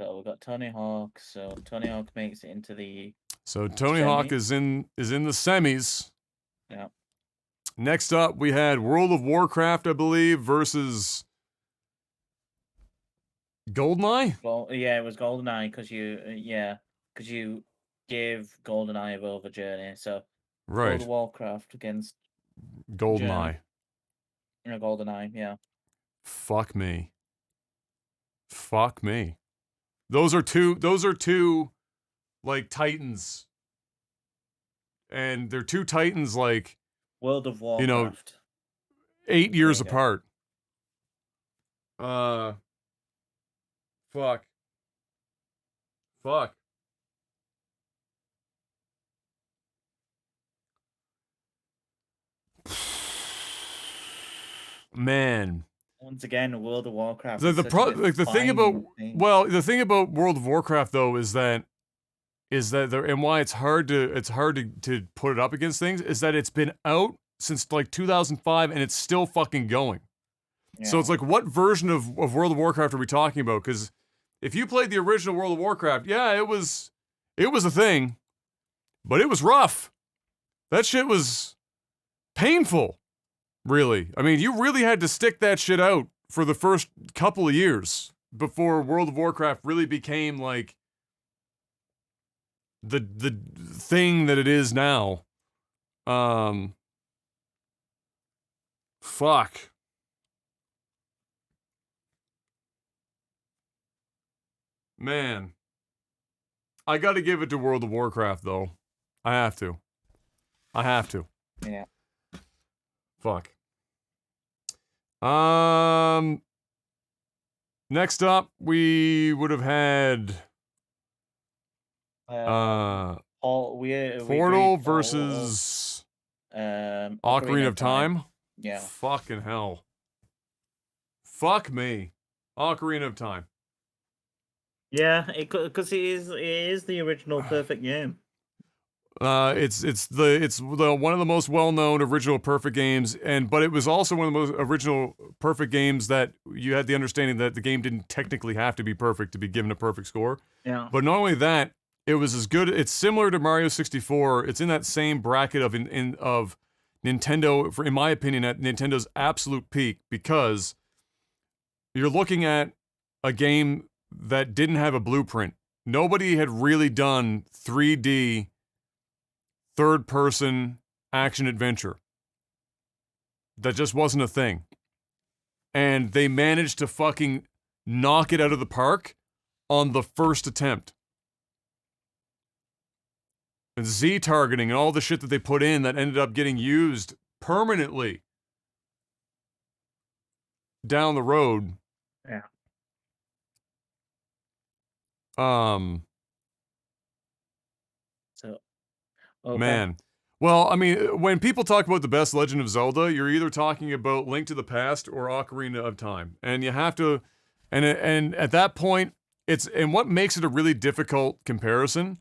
So we got Tony Hawk. So Tony Hawk makes it into the. So Tony Hawk is in the semis. Yeah. Next up, we had World of Warcraft, I believe, versus GoldenEye. Well, yeah, it was GoldenEye because you gave GoldenEye over Journey. So right. World of Warcraft against GoldenEye. In a GoldenEye, yeah. Fuck me. Fuck me. Those are two like titans. And they're two titans like, World of you know, Warcraft. 8 There years you go. apart. Fuck. Fuck. Man. Once again, World of Warcraft. The is the such pro a like the thing about defining thing. well, the thing about World of Warcraft though is that there, and why it's hard to put it up against things is that it's been out since like 2005 and it's still fucking going. So Yeah. it's like, what version of World of Warcraft are we talking about? Because if you played the original World of Warcraft, yeah, it was a thing, but it was rough. That shit was painful, really. I mean, you really had to stick that shit out for the first couple of years before World of Warcraft really became like the thing that it is now. Fuck. Man. I gotta give it to World of Warcraft, though. I have to. Yeah. Fuck. Next up, we would have had Portal agreed versus Ocarina of Time. Yeah. Fucking hell. Fuck me. Ocarina of Time. Yeah, because it is the original perfect game. It's one of the most well-known original perfect games, but it was also one of the most original perfect games that you had the understanding that the game didn't technically have to be perfect to be given a perfect score. Yeah. But not only that, it was as good. It's similar to Mario 64. It's in that same bracket of Nintendo, in my opinion, at Nintendo's absolute peak, because you're looking at a game that didn't have a blueprint. Nobody had really done 3D third-person action-adventure. That just wasn't a thing. And they managed to fucking knock it out of the park on the first attempt. And Z-targeting and all the shit that they put in that ended up getting used permanently down the road. Yeah. So, okay. Man. Well, I mean, when people talk about the best Legend of Zelda, you're either talking about Link to the Past or Ocarina of Time. And you have to, and at that point, and what makes it a really difficult comparison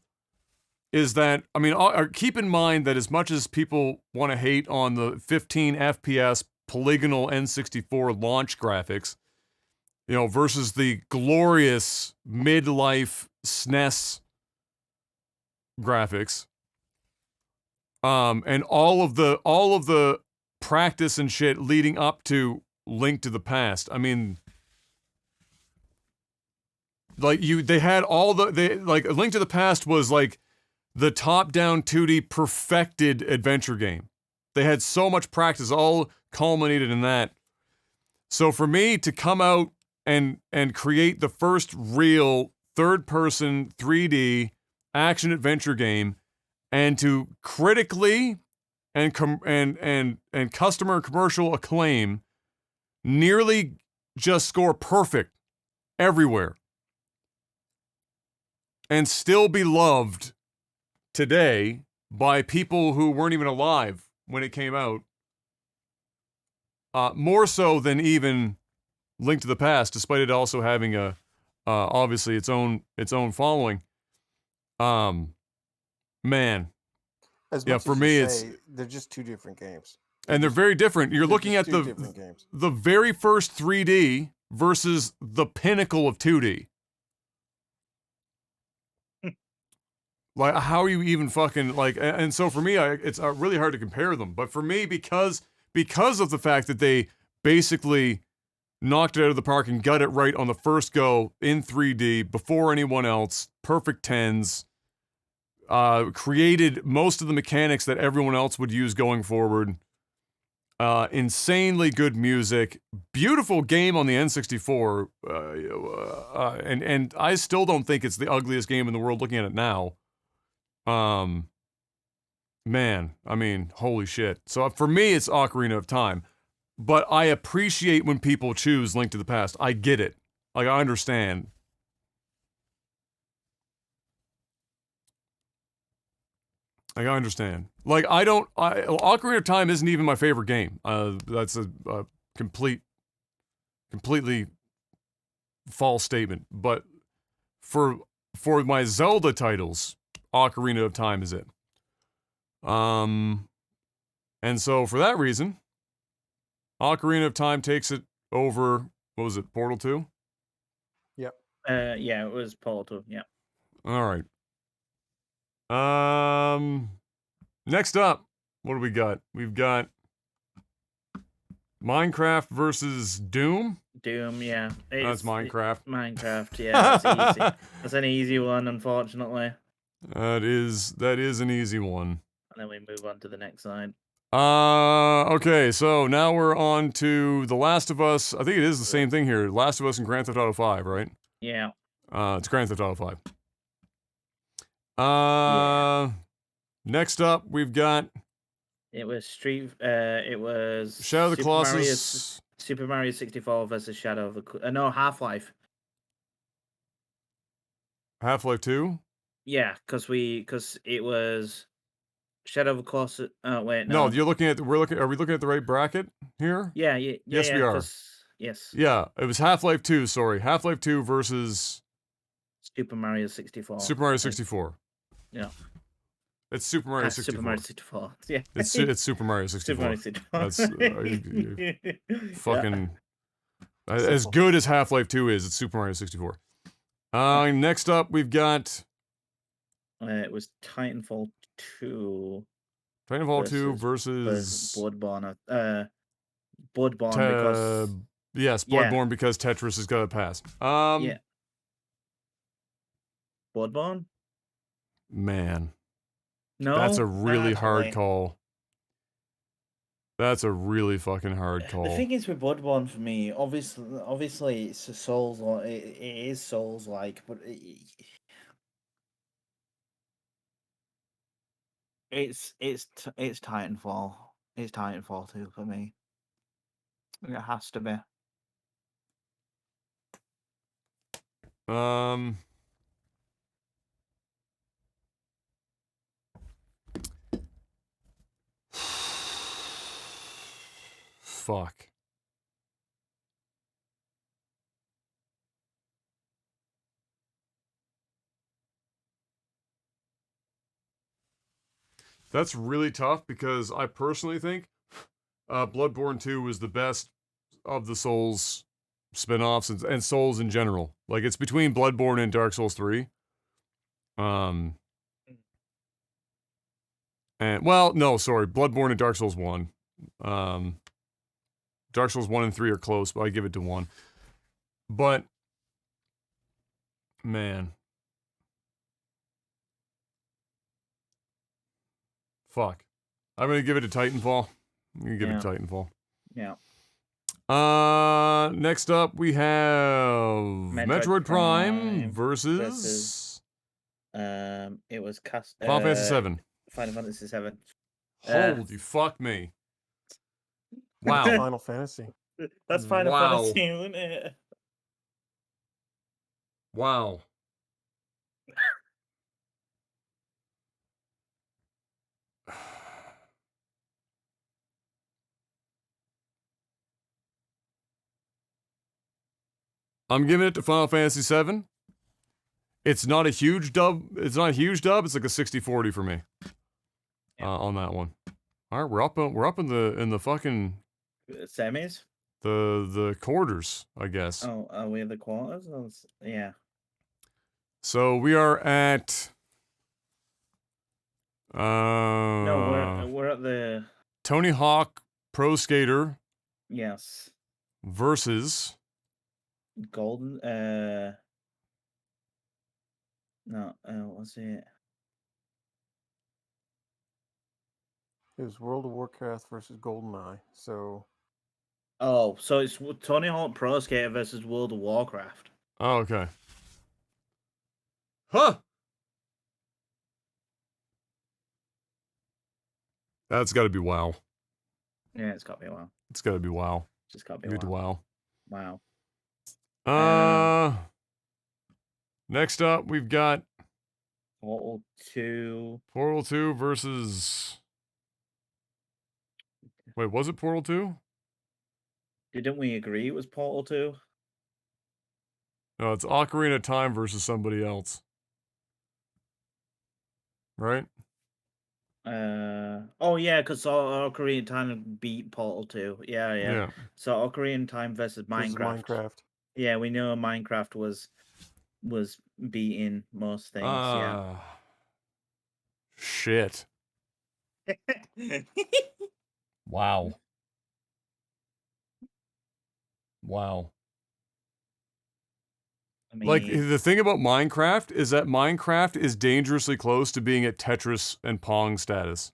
is that, I mean, keep in mind that as much as people want to hate on the 15 FPS polygonal N64 launch graphics, you know, versus the glorious midlife SNES graphics, and all of the practice and shit leading up to Link to the Past. I mean, like they had like Link to the Past was like the top-down 2D perfected adventure game. They had so much practice, all culminated in that. So for me to come out and create the first real third-person 3D action adventure game, and to critically and customer and commercial acclaim nearly just score perfect everywhere, and still be loved today by people who weren't even alive when it came out, more so than even Link to the Past, despite it also having a obviously its own following. Man. As Yeah, much for as me, you it's say, they're just two different games. and they're very different. You're They're looking just at two different games. the very first 3D versus the pinnacle of 2D. Like, how are you even fucking like? And so for me, it's really hard to compare them. But for me, because of the fact that they basically knocked it out of the park and got it right on the first go in 3D before anyone else, perfect tens, created most of the mechanics that everyone else would use going forward. Insanely good music, beautiful game on the N64, and I still don't think it's the ugliest game in the world looking at it now. Man, I mean, holy shit. So for me, it's Ocarina of Time, but I appreciate when people choose Link to the Past. I get it. Like, I understand. Like, I understand. Like, Ocarina of Time isn't even my favorite game. That's a completely false statement. But for my Zelda titles, Ocarina of Time is it. And so for that reason, Ocarina of Time takes it over, what was it, Portal 2? Yep. Yeah, it was Portal 2, yeah. All right. Next up, what do we got? We've got Minecraft versus Doom. Doom, yeah. That's Minecraft. Minecraft, yeah, that's easy. That's an easy one, unfortunately. That is an easy one. And then we move on to the next side. Okay, so now we're on to The Last of Us. I think it is the same thing here. Last of Us and Grand Theft Auto 5, right? Yeah. It's Grand Theft Auto 5. Yeah. Next up, we've got It was Shadow of the Colossus. Super Mario 64 versus Shadow of the no, Half-Life. Half-Life 2? Yeah, because it was Shadow of the Colossus. Oh wait, No, no. are we looking at the right bracket here? Yeah, Yes, we are. Yes. Yeah, it was Half-Life 2, sorry. Half-Life 2 versus Super Mario 64. Super Mario 64. Yeah. It's Super Mario 64. Super Mario 64. Yeah. It's Super Mario 64. Super Mario 64. That's fucking as good as Half-Life 2 is. It's Super Mario 64. Next up we've got it was Titanfall 2. Titanfall 2 versus Bloodborne. Bloodborne because yes, Bloodborne because Tetris has got to pass. Yeah. Bloodborne? Man. No. That's a really hard call. That's a really fucking hard call. The thing is with Bloodborne for me, obviously it's a Souls, it is Souls like, but it's Titanfall. It's Titanfall 2 for me. It has to be. Fuck. That's really tough because I personally think Bloodborne 2 was the best of the Souls spin-offs and Souls in general. Like, it's between Bloodborne and Dark Souls 3. And, well, no, sorry. Bloodborne and Dark Souls 1. Dark Souls 1 and 3 are close, but I give it to 1. But, man. Fuck. I'm gonna give it to Titanfall. I'm gonna give it to Titanfall. Yeah. Next up we have Metroid Prime versus it was Final Fantasy 7. Final Fantasy 7. Holy fuck me. Wow. Final Fantasy. That's Final Fantasy, isn't it? Wow. I'm giving it to Final Fantasy 7. It's not a huge dub. It's like a 60-40 for me. On that one. All right, we're up in the fucking semis. The quarters, I guess. Oh, are we in the quarters? Yeah. So we are at no, we're at the Tony Hawk Pro Skater. Yes. Versus Golden no, what's it? It was World of Warcraft versus GoldenEye. So Oh, so it's Tony Hawk Pro Skater versus World of Warcraft. Oh, okay. Huh. That's got to be WoW. Yeah, it's got to be WoW. It's got to be WoW. It's just got to be Good to WoW. WoW. Wow. Next up, we've got Portal 2. Portal 2 versus. Wait, was it Portal 2? Didn't we agree it was Portal 2? No, it's Ocarina of Time versus somebody else. Right? Oh yeah, because Ocarina of Time beat Portal 2. Yeah. So Ocarina of Time versus Minecraft. Yeah, we know Minecraft was beating most things. Yeah. Shit. Wow. Wow. I mean, Like, the thing about Minecraft is that Minecraft is dangerously close to being at Tetris and Pong status.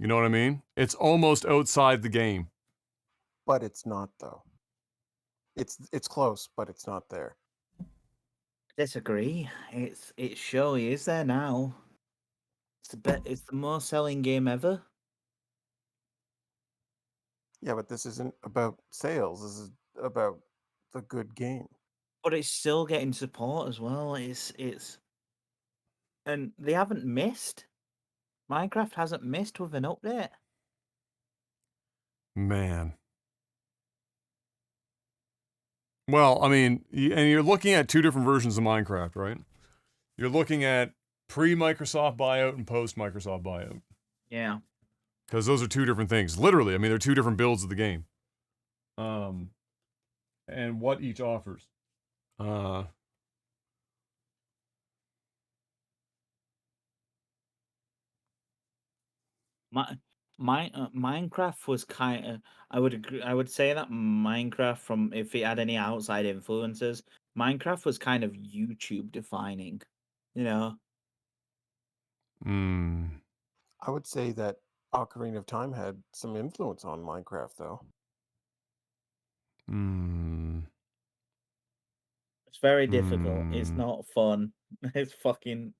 You know what I mean? It's almost outside the game. but it's not though. It's close, but it's not there. disagree. It surely is there now. It's the most selling game ever. Yeah, but this isn't about sales. This is about the good game. But it's still getting support as well. And they haven't missed. Minecraft hasn't missed with an update. Man. Well, I mean, and you're looking at two different versions of Minecraft, right? You're looking at pre-Microsoft buyout and post-Microsoft buyout. Yeah. Because those are two different things. Literally, I mean, they're two different builds of the game. And what each offers. Minecraft was kind of. I would agree. I would say that Minecraft, from if it had any outside influences, Minecraft was kind of YouTube defining. You know. I would say that Ocarina of Time had some influence on Minecraft, though. It's very difficult. It's not fun. It's fucking.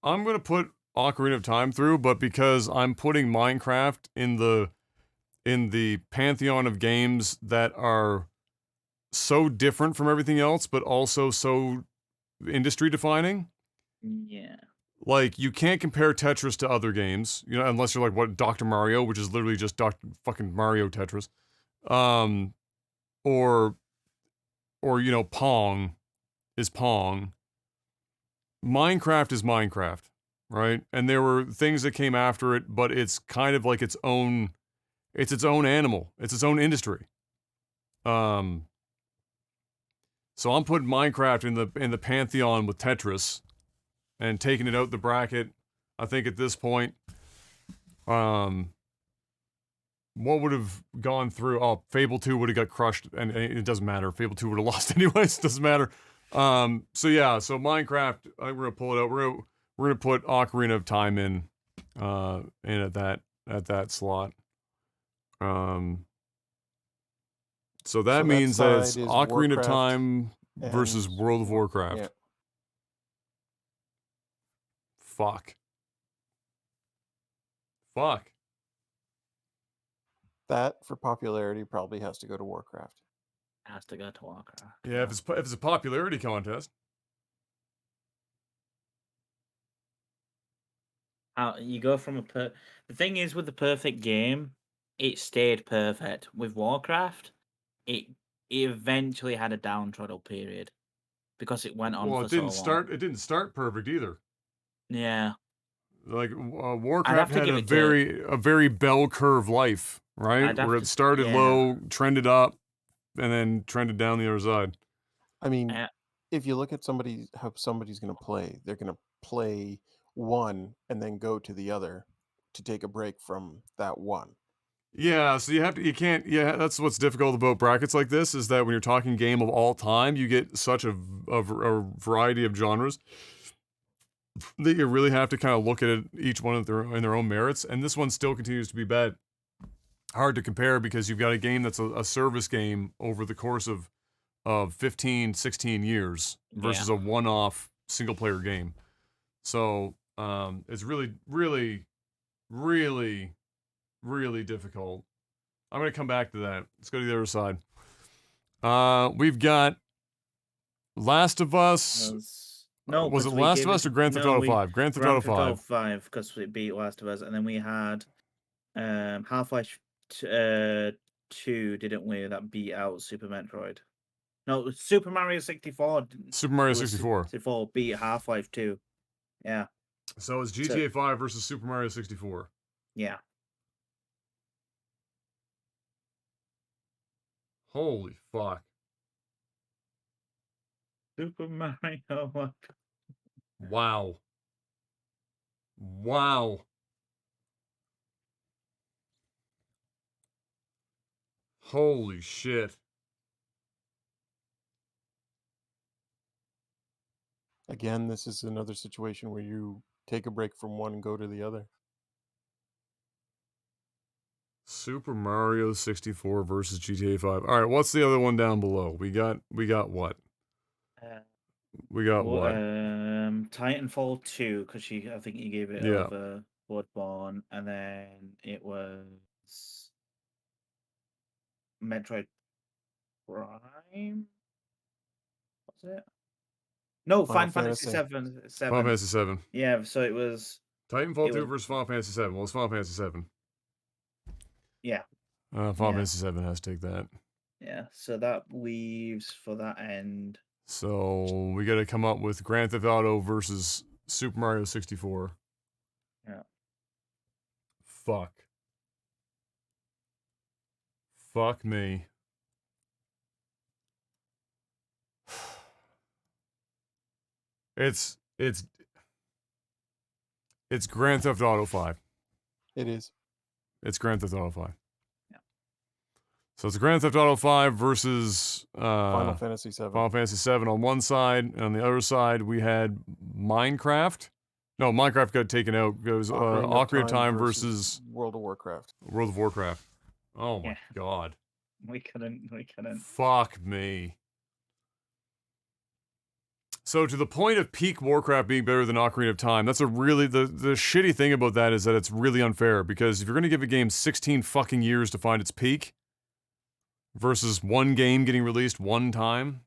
I'm gonna put Ocarina of Time through, but because I'm putting Minecraft in the pantheon of games that are so different from everything else, but also so industry defining. Yeah. Like, you can't compare Tetris to other games, you know, unless you're like, what, Dr. Mario, which is literally just fucking Mario Tetris. Or, you know, Pong is Pong. Minecraft is Minecraft, right? And there were things that came after it, but it's kind of like its own animal. It's its own industry. So I'm putting Minecraft in the pantheon with Tetris and taking it out the bracket. I think at this point, what would have gone through? Oh, Fable 2 would have got crushed, and it doesn't matter. Fable 2 would have lost anyways. It doesn't matter. So yeah, so Minecraft, we're gonna pull it out. We're gonna put Ocarina of Time in at that slot. So that means that it's Ocarina of Time versus World of Warcraft. Yeah. Fuck. That, for popularity, probably has to go to Warcraft. Has to go to Warcraft. Yeah, if it's a popularity contest. You go from the thing is, with the perfect game, it stayed perfect. With Warcraft, it eventually had a downtrodden period because it went on for so long. It didn't start perfect either. Yeah. Like, Warcraft had a very bell curve life, right? Where it started low, trended up, and then trended down the other side. I mean, if you look at how somebody's going to play, they're going to play one and then go to the other to take a break from that one. Yeah, so that's what's difficult about brackets like this, is that when you're talking game of all time, you get such a variety of genres. that you really have to kind of look at it, each one of their own merits, and this one still continues to be bad. Hard to compare because you've got a game that's a service game over the course of 15, 16 years versus a one-off single-player game. So it's really, really, really, really difficult. I'm going to come back to that. Let's go to the other side. We've got Last of Us. No, was it we Last of gave Us it- or Grand Theft no, Auto we- 5? Grand Theft Auto 5. 5 because we beat Last of Us, and then we had Half-Life 2, didn't we? That beat out Super Metroid. No, Super Mario 64. Super Mario It was 64. 64 beat Half-Life 2. Yeah, So it's GTA 5 versus Super Mario 64. yeah. Holy fuck. Super Mario. Wow. Wow. Holy shit. Again, this is another situation where you take a break from one and go to the other. Super Mario 64 versus GTA 5. All right, what's the other one down below? We got what? We got what? Titanfall 2, because I think you gave it Yeah. over Bloodborne, and then it was Metroid Prime. Was it? No, Final Fantasy Fantasy. 7. Final Fantasy 7. Yeah, so it was. Titanfall It 2 was- versus Final Fantasy 7. Well, it's Final Fantasy 7. Yeah, Final Yeah. Fantasy 7 has to take that. yeah. So that leaves for that end. So we got to come up with Grand Theft Auto versus Super Mario 64. Yeah. Fuck. Fuck me. It's Grand Theft Auto 5. It is. It's Grand Theft Auto 5. Yeah. So it's Grand Theft Auto 5 versus Final Fantasy 7. Final Fantasy 7 on one side, and on the other side we had Minecraft. No, Minecraft got taken out. It was Ocarina of Time versus World of Warcraft. World of Warcraft. Oh my Yeah. god. We couldn't. Fuck me. So to the point of peak Warcraft being better than Ocarina of Time, that's a really the shitty thing about that is that it's really unfair because if you're going to give a game 16 fucking years to find its peak versus one game getting released one time.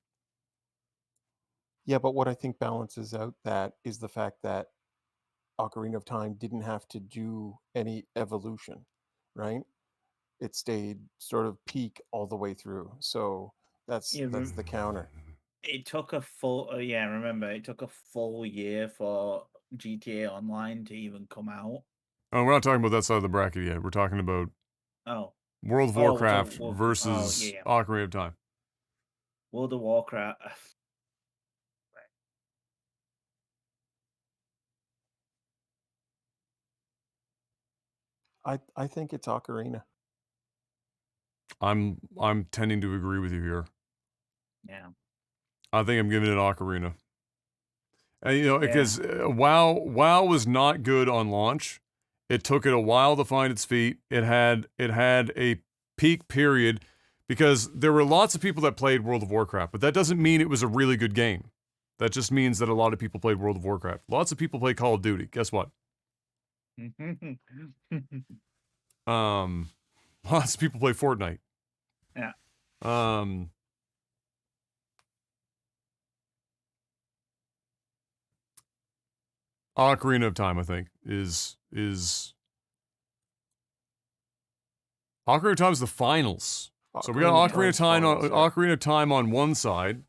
Yeah, but what I think balances out that is the fact that Ocarina of Time didn't have to do any evolution, right? It stayed sort of peak all the way through. So that's the counter. It took a full. Remember, it took a full year for GTA Online to even come out. Oh, we're not talking about that side of the bracket yet. We're talking about World of Oh, Warcraft World- versus yeah. Ocarina of Time. World of Warcraft. I think it's Ocarina. I'm tending to agree with you here. Yeah. I think I'm giving it Ocarina. And, you know, Yeah. because WoW was not good on launch. It took it a while to find its feet. It had a peak period because there were lots of people that played World of Warcraft, but that doesn't mean it was a really good game. That just means that a lot of people played World of Warcraft. Lots of people play Call of Duty. Guess what? Lots of people play Fortnite. Yeah. Ocarina of Time, I think, is Ocarina of Time is the finals. So we got Ocarina of Time on Ocarina of Time on one side,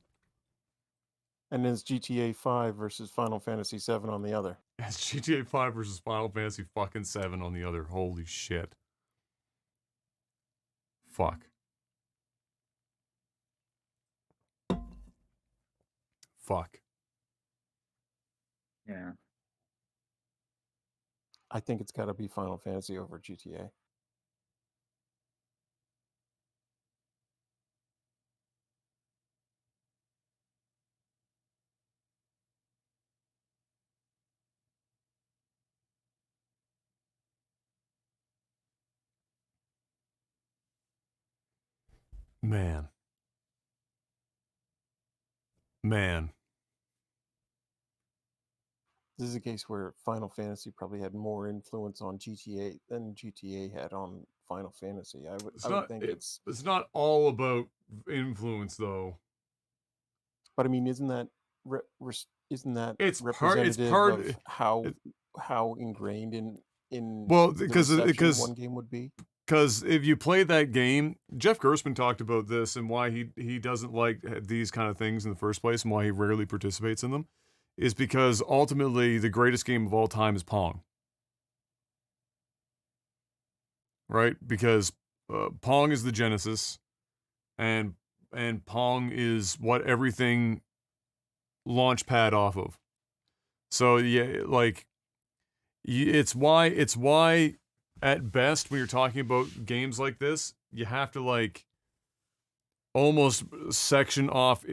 and then it's GTA 5 versus Final Fantasy 7 on the other. It's GTA 5 versus Final Fantasy fucking 7 on the other. Holy shit. Fuck. Fuck. Yeah. I think it's got to be Final Fantasy over GTA. Man. This is a case where Final Fantasy probably had more influence on GTA than GTA had on Final Fantasy. I would think It's not all about influence though. But I mean, isn't that It's representative part of how ingrained in well the because reception one game would be? Because if you play that game, Jeff Gerstmann talked about this and why he doesn't like these kind of things in the first place and why he rarely participates in them, is because ultimately the greatest game of all time is Pong. Right? Because Pong is the genesis, and Pong is what everything launchpad off of. So yeah, like it's why at best when you're talking about games like this, you have to like almost section off,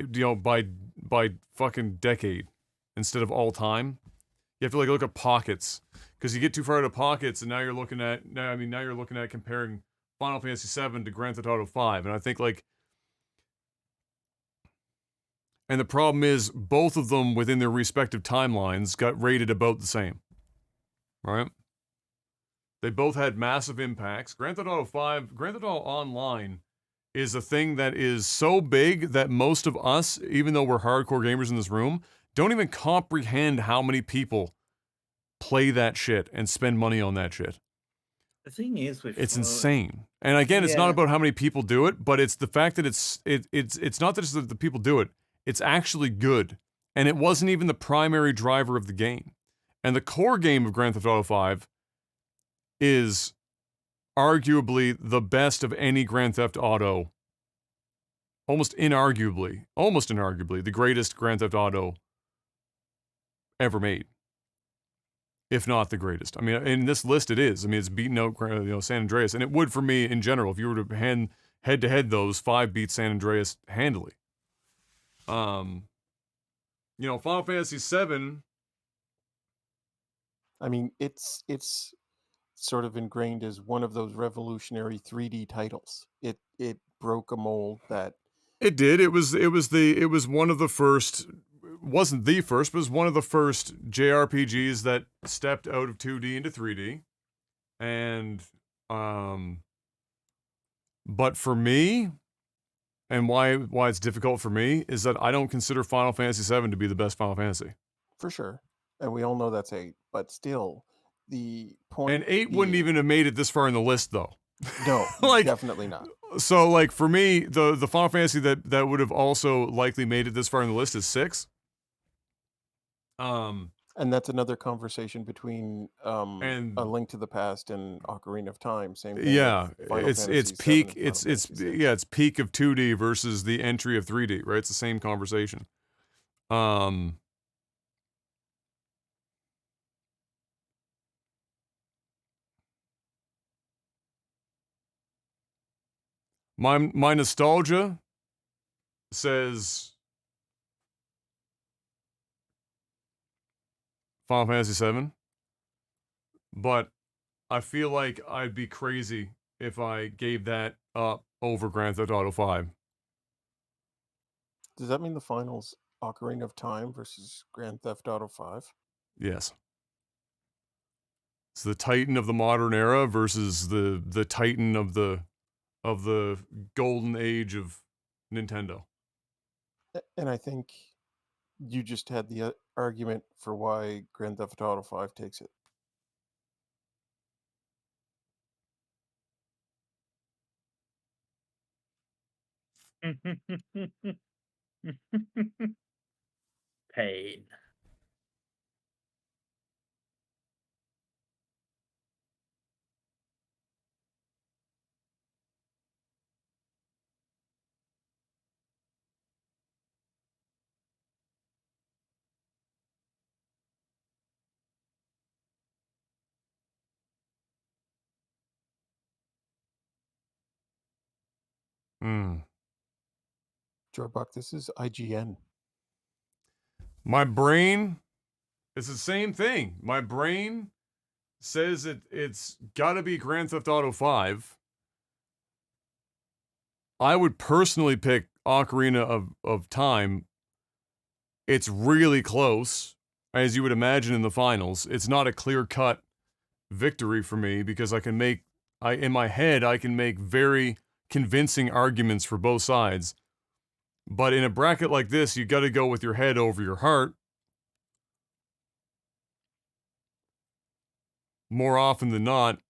by fucking decade instead of all time. You have to like look at pockets because you get too far out of pockets, and now you're looking at comparing Final Fantasy VII to Grand Theft Auto 5, and I think like, and the problem is both of them within their respective timelines got rated about the same, right? They both had massive impacts. Grand Theft Auto Online is a thing that is so big that most of us, even though we're hardcore gamers in this room, don't even comprehend how many people play that shit and spend money on that shit. The thing is with it's insane. And again, it's not about how many people do it, but it's the fact that it's not that it's that the people do it. It's actually good. And it wasn't even the primary driver of the game. And the core game of Grand Theft Auto 5 is arguably the best of any Grand Theft Auto. Almost inarguably, the greatest Grand Theft Auto ever made. If not the greatest. I mean, in this list it is. I mean, it's beaten out, San Andreas. And it would for me in general. If you were to head-to-head those, 5 beats San Andreas handily. Final Fantasy VII. I mean, it's sort of ingrained as one of those revolutionary 3D titles. It broke a mold that it did. It was one of the first. Wasn't the first, but it was one of the first JRPGs that stepped out of 2D into 3D. And but for me, and why it's difficult for me is that I don't consider Final Fantasy VII to be the best Final Fantasy. For sure. And we all know that's 8, but still the point. And 8 wouldn't even have made it this far in the list though. No, definitely not. So like for me, the Final Fantasy that would have also likely made it this far in the list is 6. And that's another conversation between and A Link to the Past and Ocarina of Time. Same thing. Yeah, it's peak. It's peak of 2D versus the entry of 3D. Right, it's the same conversation. My nostalgia says Final Fantasy VII, but I feel like I'd be crazy if I gave that up over Grand Theft Auto 5. Does that mean the finals Ocarina of Time versus Grand Theft Auto 5? Yes. It's the Titan of the modern era versus the Titan of the golden age of Nintendo. And I think you just had the argument for why Grand Theft Auto 5 takes it. Pain. Joybuck, this is IGN. My brain, it's the same thing. My brain says it's got to be Grand Theft Auto 5. I would personally pick Ocarina of Time. It's really close, as you would imagine in the finals. It's not a clear-cut victory for me because in my head, I can make very convincing arguments for both sides. But in a bracket like this, you got to go with your head over your heart. More often than not.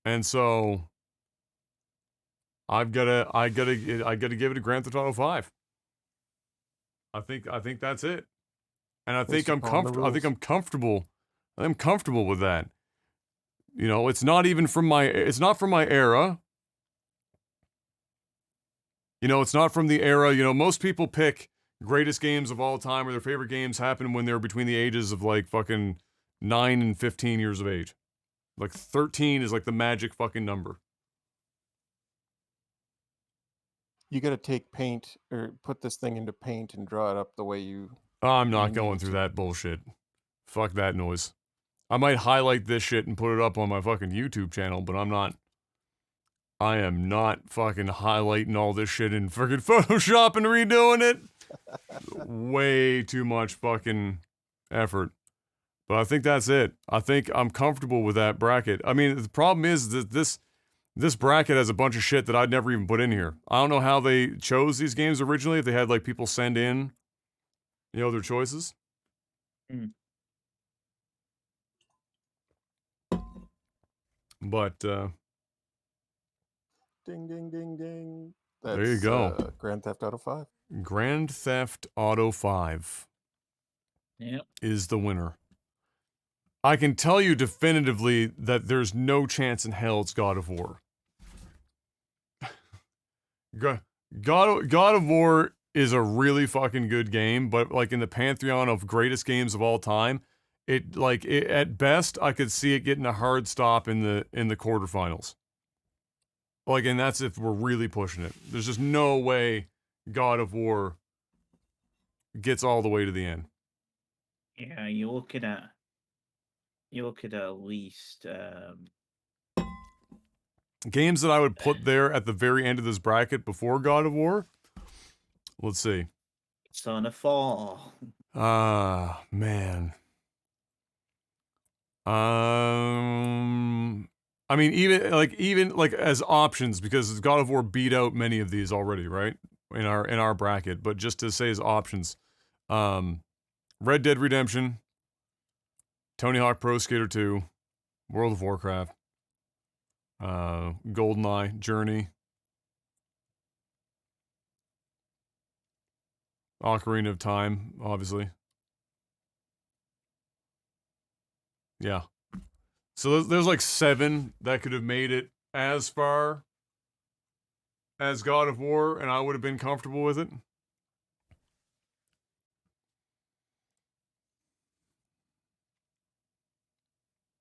And so I gotta give it a Grand Theft Auto 5. I think that's it. And I think I'm comfortable with that. You know, it's not from my era. You know, it's not from the era, you know, most people pick greatest games of all time or their favorite games happen when they're between the ages of like fucking 9 and 15 years of age. Like 13 is like the magic fucking number. You got to take paint or put this thing into paint and draw it up the way you. I'm not going through that bullshit. Fuck that noise. I might highlight this shit and put it up on my fucking YouTube channel, but I am not fucking highlighting all this shit in freaking Photoshop and redoing it. Way too much fucking effort. But I think that's it. I think I'm comfortable with that bracket. I mean, the problem is that this bracket has a bunch of shit that I'd never even put in here. I don't know how they chose these games originally, if they had, like, people send in, you know, their choices. Mm. But, Ding, ding, ding, ding. That's, there you go. Grand Theft Auto 5. Grand Theft Auto 5 is the winner. I can tell you definitively that there's no chance in hell it's God of War. God of War is a really fucking good game, but like in the pantheon of greatest games of all time, at best I could see it getting a hard stop in the quarterfinals. Like, and that's if we're really pushing it. There's just no way God of War gets all the way to the end. Yeah, you're looking at least games that I would put there at the very end of this bracket before God of War. Let's see. Son of Fall. Man. I mean, even as options, because God of War beat out many of these already, right? In our bracket, but just to say as options, Red Dead Redemption, Tony Hawk Pro Skater 2, World of Warcraft, GoldenEye, Journey, Ocarina of Time, obviously. Yeah. So there's like 7 that could have made it as far as God of War, and I would have been comfortable with it.